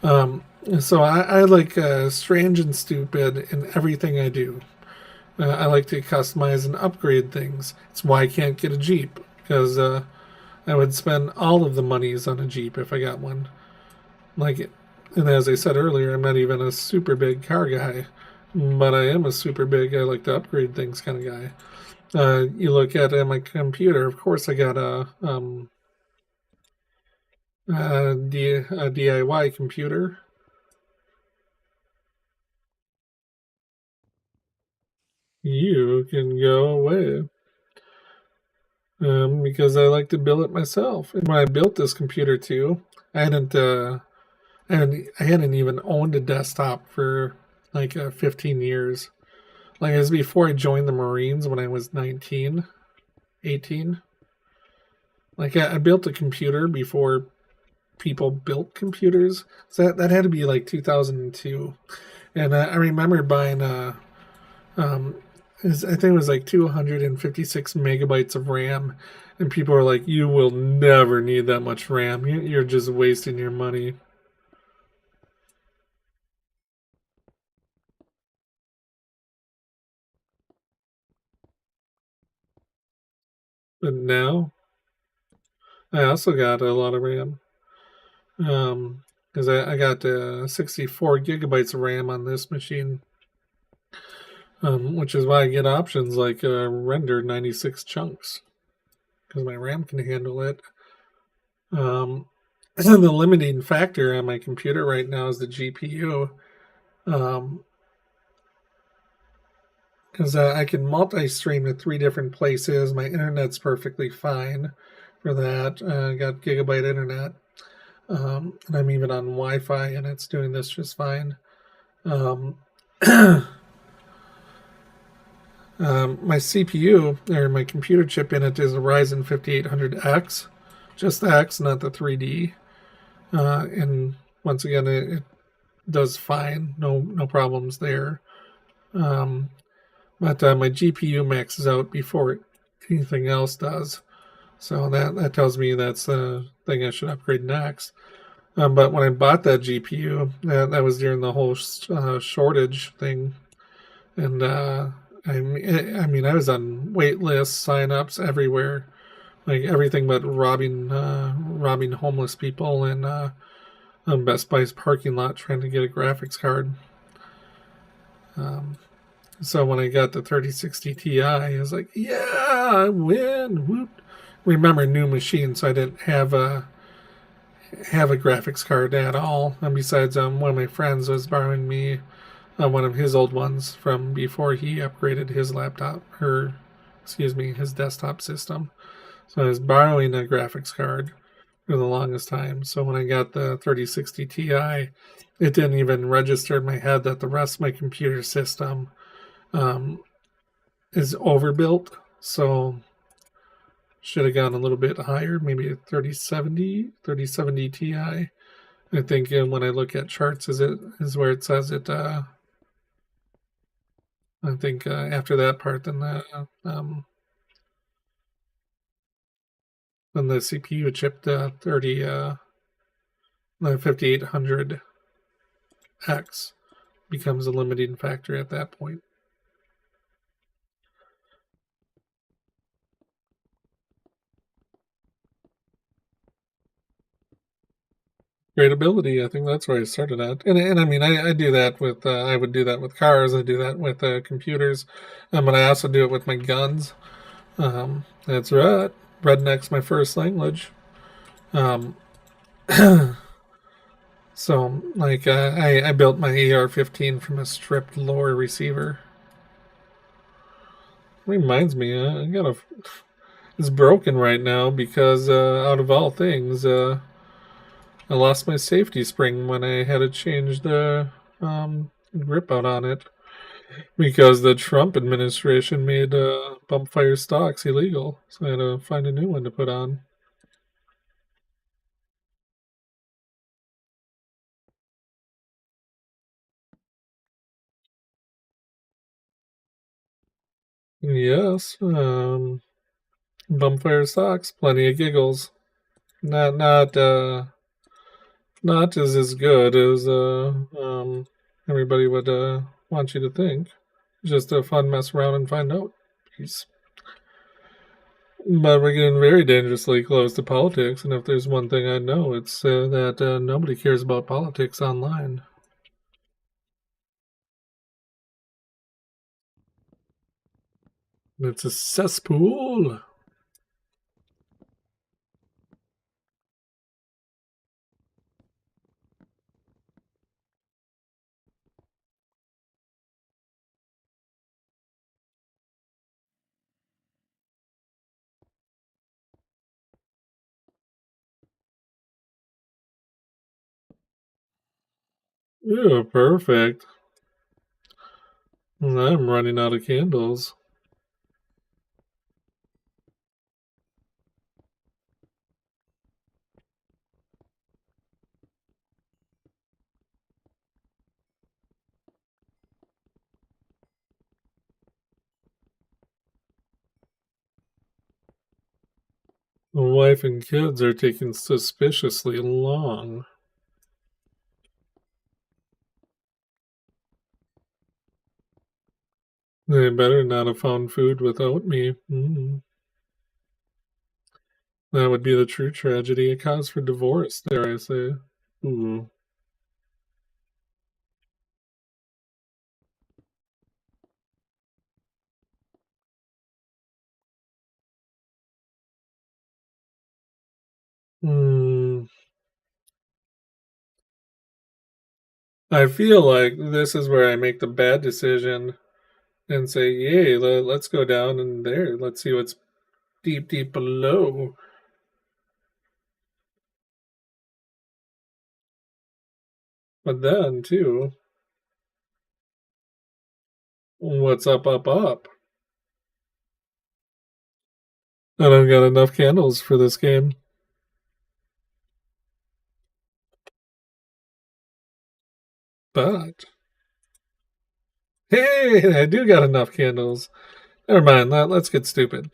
Speaker 2: So I like strange and stupid in everything I do. I like to customize and upgrade things. It's why I can't get a Jeep, because I would spend all of the monies on a Jeep if I got one. And as I said earlier, I'm not even a super big car guy, but I am a super big, I like to upgrade things kind of guy. You look at my computer, of course I got a DIY computer. You can go away. Because I like to build it myself. And when I built this computer too, I hadn't even owned a desktop for like 15 years. Like it was before I joined the Marines when I was 19, 18. Like I built a computer before people built computers. So that had to be like 2002. And I remember buying I think it was like 256 megabytes of RAM, and people are like, "You will never need that much RAM. You're just wasting your money." But now, I also got a lot of RAM, because I got 64 gigabytes of RAM on this machine, which is why I get options like render 96 chunks, because my RAM can handle it. The limiting factor on my computer right now is the GPU. Because I can multi-stream to 3 different places. My internet's perfectly fine for that. I got gigabyte internet. And I'm even on Wi-Fi, and it's doing this just fine. My CPU, or my computer chip in it, is a Ryzen 5800X. Just the X, not the 3D. And once again, it does fine. No problems there. But my GPU maxes out before anything else does. So that tells me that's the thing I should upgrade next. But when I bought that GPU, that was during the whole shortage thing. And I mean, I was on wait lists, sign-ups everywhere. Like everything but robbing homeless people in Best Buy's parking lot trying to get a graphics card. So when I got the 3060 Ti, I was like, yeah, I win. Whoop. remember, new machine, so I didn't have a graphics card at all. And besides, one of my friends was borrowing me one of his old ones from before he upgraded his laptop, or excuse me, his desktop system. So I was borrowing a graphics card for the longest time. So when I got the 3060 Ti, it didn't even register in my head that the rest of my computer system um, is overbuilt. So should have gone a little bit higher, maybe a 3070 Ti. I think when I look at charts, is where it says it. I think after that part, then the CPU chip, the 5800X becomes a limiting factor at that point. Great ability. I think that's where I started at. And I mean, I do that with, I would do that with cars. I do that with computers. But I also do it with my guns. That's right. Redneck's my first language. Um, so, like, I built my AR-15 from a stripped lower receiver. Reminds me, I got a. It's broken right now because, out of all things, I lost my safety spring when I had to change the grip out on it because the Trump administration made bump fire stocks illegal. So I had to find a new one to put on. Yes, bump fire stocks, plenty of giggles. Not as good as everybody would want you to think. Just a fun mess around and find out piece. But we're getting very dangerously close to politics, and if there's one thing I know, it's that nobody cares about politics online. It's a cesspool. Yeah, perfect. I'm running out of candles. The wife and kids are taking suspiciously long. They better not have found food without me. That would be the true tragedy. A cause for divorce, dare I say. Ooh. Hmm. I feel like this is where I make the bad decision and say, "Yay, let's go down in there. Let's see what's deep, deep below." But then, too, what's up, up, up? I don't got enough candles for this game. But hey, I do got enough candles. Never mind. Let's get stupid.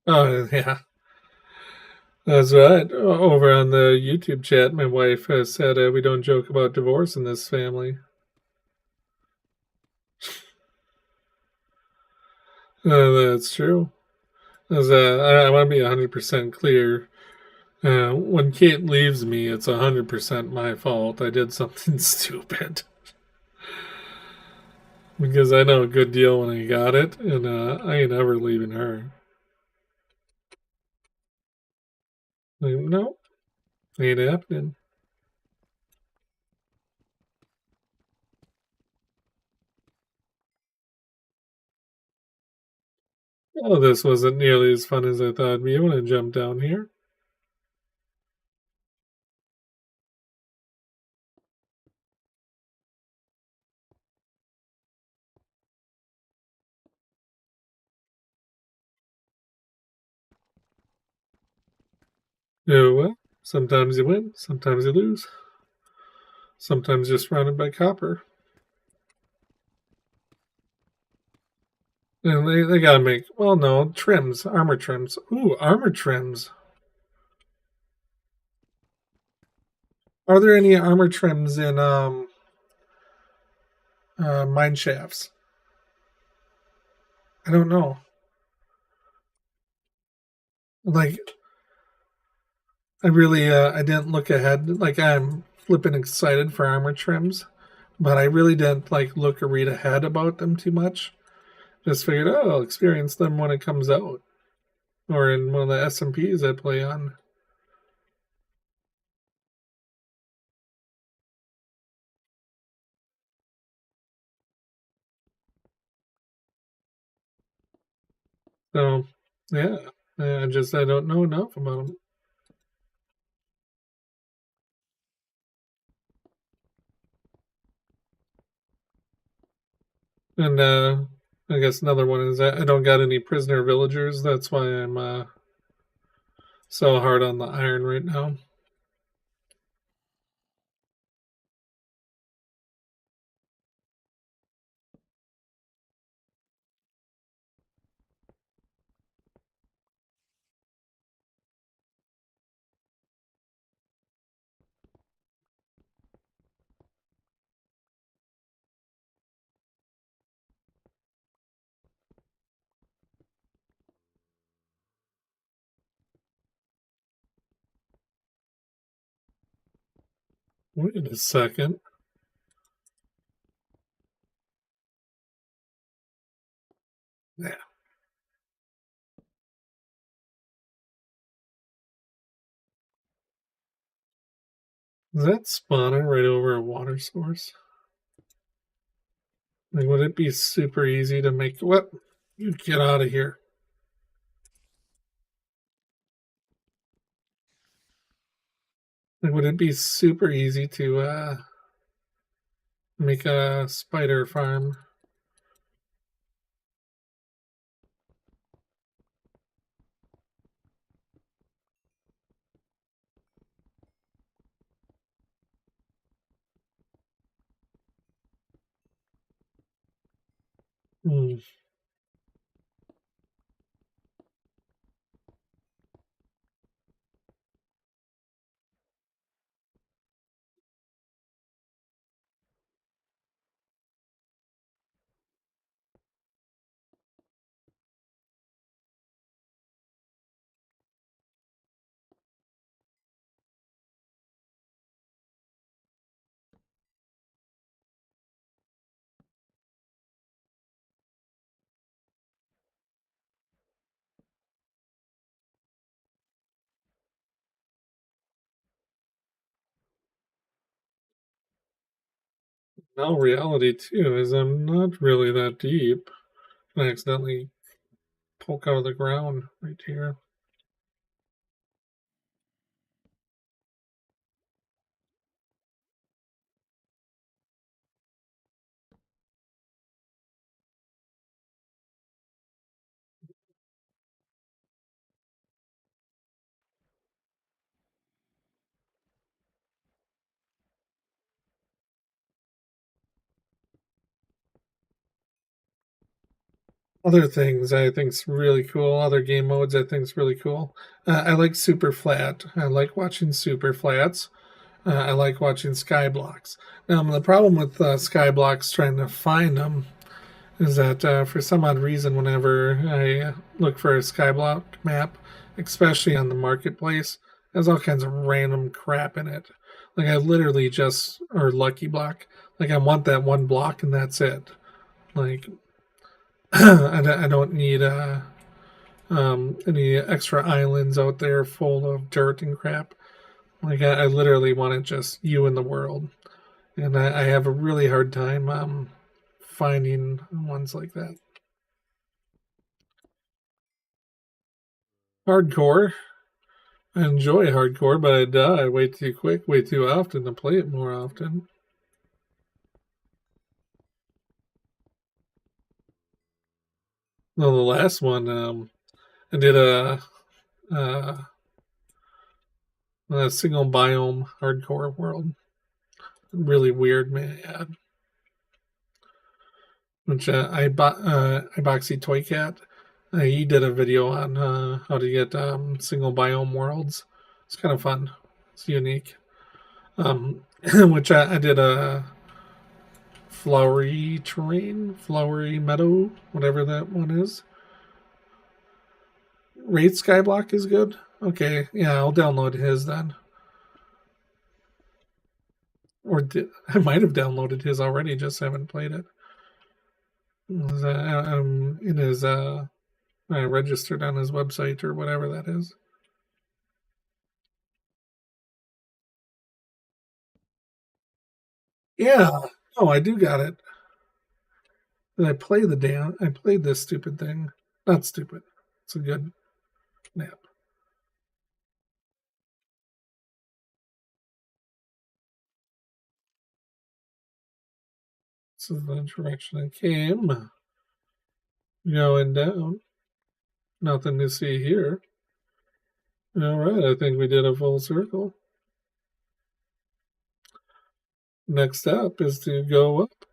Speaker 2: Oh, yeah. That's right. Over on the YouTube chat, my wife has said we don't joke about divorce in this family. That's true. As, I want to be 100% clear. When Kate leaves me, it's 100% my fault. I did something stupid. Because I know a good deal when I got it, and I ain't ever leaving her. Like, no, ain't happening. Oh, this wasn't nearly as fun as I thought it'd be. I want to jump down here. Oh, well, sometimes you win, sometimes you lose. Sometimes you're surrounded by copper. And they gotta make, well, no, trims, armor trims. Ooh, armor trims. Are there any armor trims in mine shafts? I don't know. Like, I really, I didn't look ahead. Like, I'm flipping excited for armor trims, but I really didn't like look or read ahead about them too much. Just figured, oh, I'll experience them when it comes out, or in one of the SMPs I play on. So, yeah, I don't know enough about them. And I guess another one is that I don't got any prisoner villagers. That's why I'm so hard on the iron right now. Wait a second. Yeah. Is that spawning right over a water source? Like, would it be super easy to make what? You get out of here. Like, would it be super easy to make a spider farm? Hmm. Now, reality too is I'm not really that deep. I accidentally poke out of the ground right here. Other things I think's really cool. Other game modes I think's really cool. I like super flat. I like watching super flats. I like watching skyblocks. Now the problem with skyblocks trying to find them is that for some odd reason, whenever I look for a skyblock map, especially on the marketplace, there's all kinds of random crap in it. Like I literally just or lucky block. Like I want that one block and that's it. Like I don't need any extra islands out there full of dirt and crap. Like I literally want it just you in the world, and I have a really hard time finding ones like that. Hardcore. I enjoy hardcore, but I die way too quick, way too often to play it more often. Well, the last one, I did uh, a single biome hardcore world. Really weird, man. Which Iboxy Toy Cat. He did a video on how to get single biome worlds. It's kind of fun. It's unique. Which I did a flowery terrain, flowery meadow, whatever that one is. Wraith Skyblock is good. Okay, yeah, I'll download his then. I might have downloaded his already, just haven't played it. It is I registered on his website or whatever that is. Yeah. Oh, I do got it. Did I play the damn? I played this stupid thing. Not stupid. It's a good nap. This is the direction I came. Going down. Nothing to see here. All right, I think we did a full circle. Next up is to go up.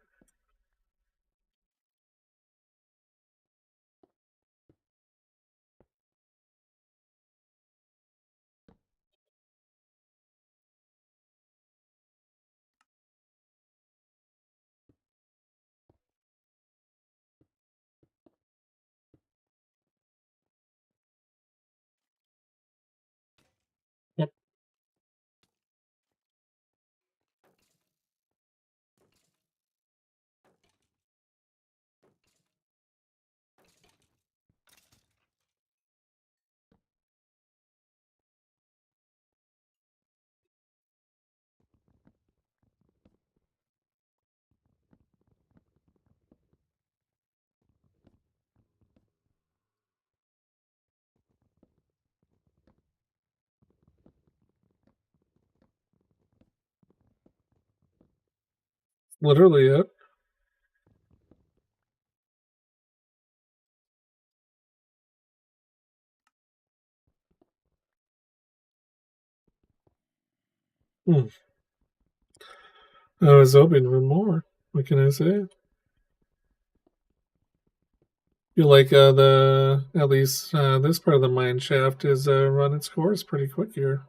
Speaker 2: Yep. Literally it. Hmm. I was hoping for more. What can I say? Feel like the at least this part of the mine shaft is run its course pretty quick here.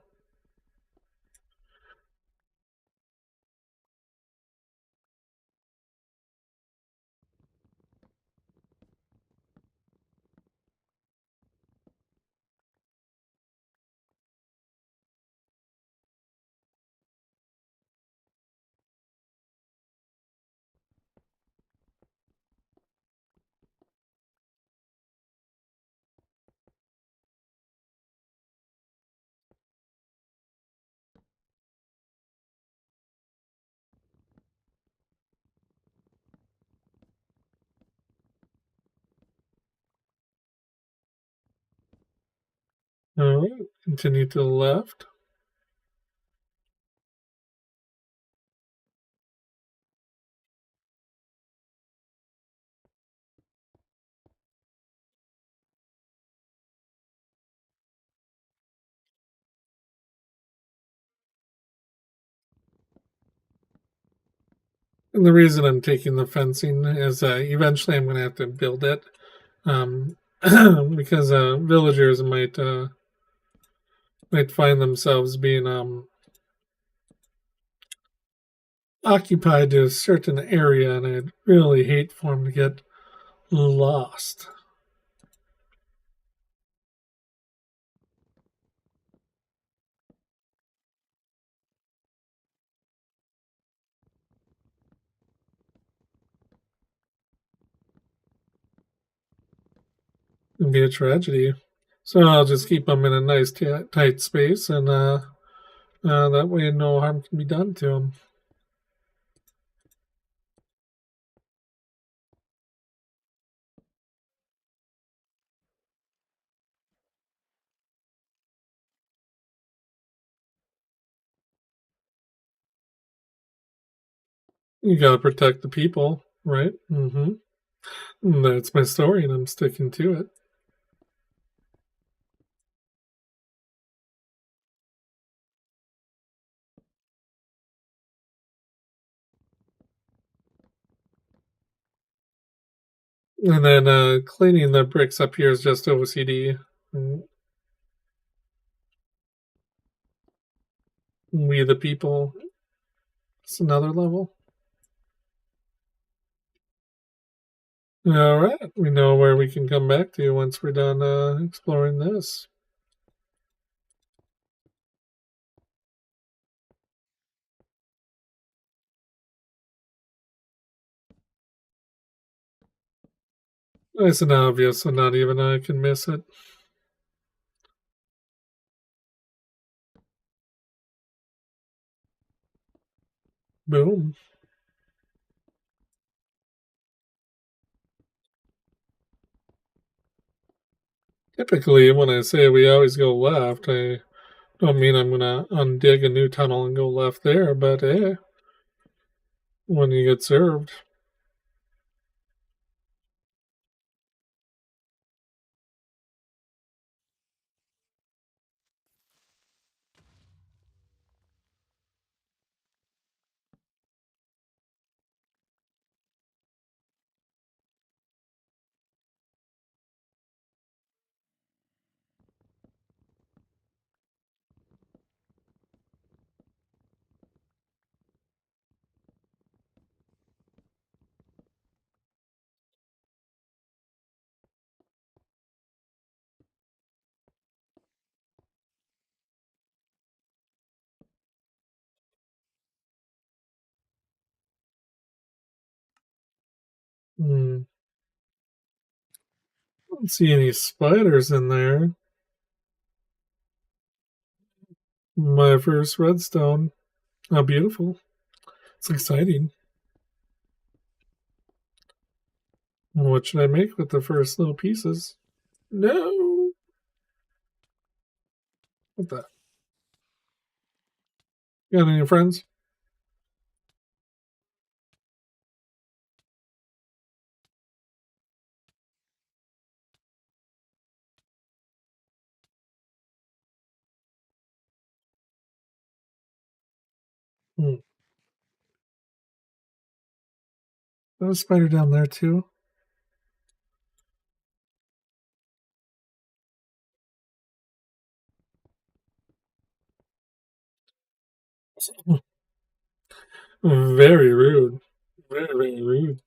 Speaker 2: All right, continue to the left. And the reason I'm taking the fencing is eventually I'm going to have to build it. Because villagers might find themselves being occupied to a certain area, and I'd really hate for them to get lost. It'd be a tragedy. So I'll just keep them in a nice tight space, and that way no harm can be done to them. You gotta protect the people, right? Mm-hmm. That's my story, and I'm sticking to it. And then cleaning the bricks up here is just OCD. We the people. It's another level. All right, we know where we can come back to once we're done exploring this. Nice and obvious, so not even I can miss it. Boom. Typically, when I say we always go left, I don't mean I'm going to undig a new tunnel and go left there, but when you get served. Don't see any spiders in there. My first redstone. How beautiful. It's exciting. What should I make with the first little pieces? No. What the? You got any friends? There's a spider down there too. Very rude. Very, very rude.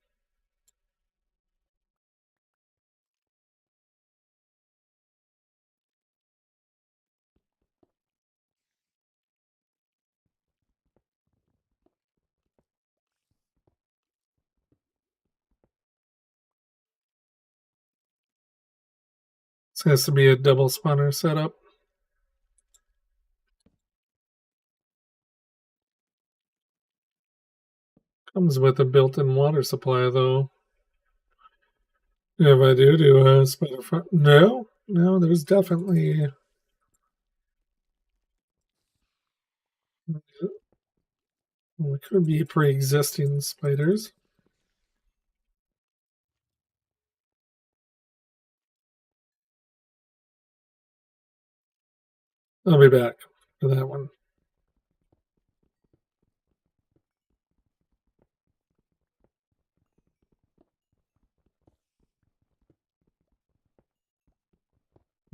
Speaker 2: This has to be a double spawner setup. Comes with a built-in water supply, though. If I do a spider farm, no, there's definitely. Well, it could be pre-existing spiders. I'll be back for that one.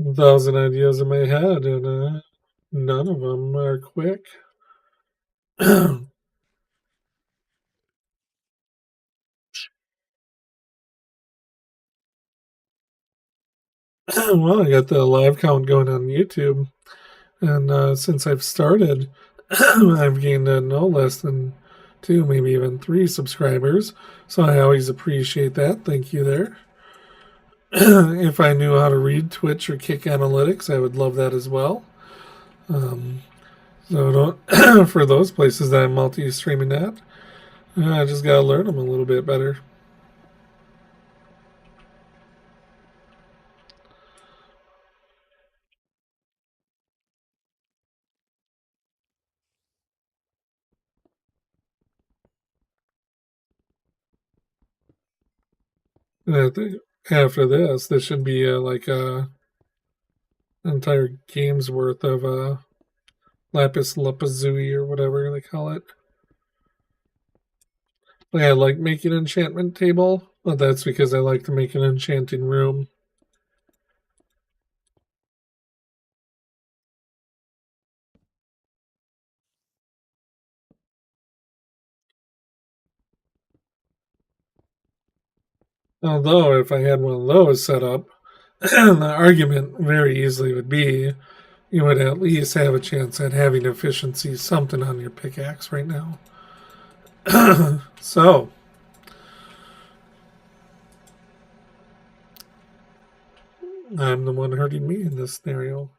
Speaker 2: 1,000 ideas in my head, and none of them are quick. Well, I got the live count going on YouTube, and since I've started, I've gained no less than 2, maybe even 3 subscribers. So I always appreciate that. Thank you there. If I knew how to read Twitch or Kick Analytics, I would love that as well. So don't for those places that I'm multi-streaming at, I just gotta learn them a little bit better. And I think after this should be like a entire game's worth of lapis lazuli or whatever they call it. Like, I like making an enchantment table, but that's because I like to make an enchanting room. Although, if I had one of those set up, the argument very easily would be you would at least have a chance at having efficiency something on your pickaxe right now. So, I'm the one hurting me in this scenario.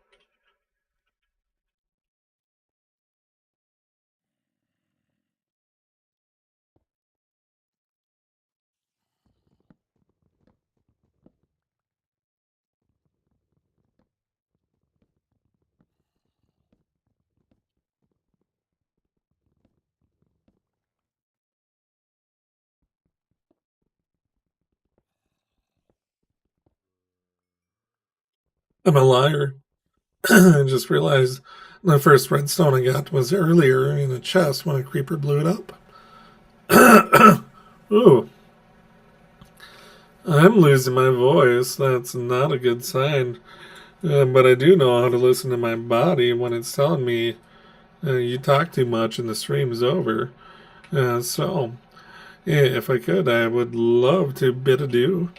Speaker 2: I'm a liar. I just realized the first redstone I got was earlier in a chest when a creeper blew it up. Ooh, I'm losing my voice. That's not a good sign. But I do know how to listen to my body when it's telling me you talk too much and the stream is over. So, yeah, if I could, I would love to bid adieu.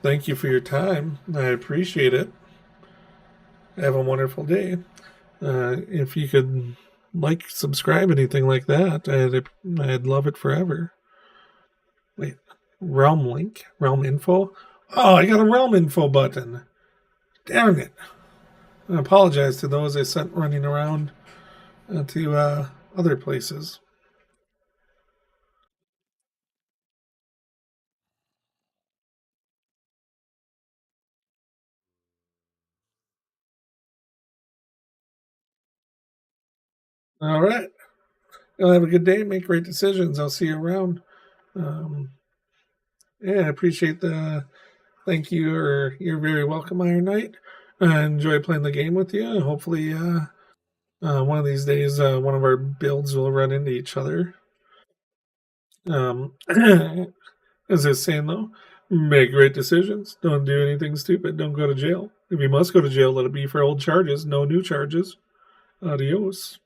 Speaker 2: Thank you for your time. I appreciate it. Have a wonderful day. If you could like, subscribe, anything like that, I'd love it forever. Wait, realm link, realm info. Oh, I got a realm info button. Damn it! I apologize to those I sent running around to other places. All right. You'll have a good day. Make great decisions. I'll see you around. Um, yeah, I appreciate the thank you, or you're very welcome, Iron Knight. I enjoy playing the game with you. Hopefully, one of these days, one of our builds will run into each other. As I was saying though, make great decisions. Don't do anything stupid. Don't go to jail. If you must go to jail, let it be for old charges, no new charges. Adios.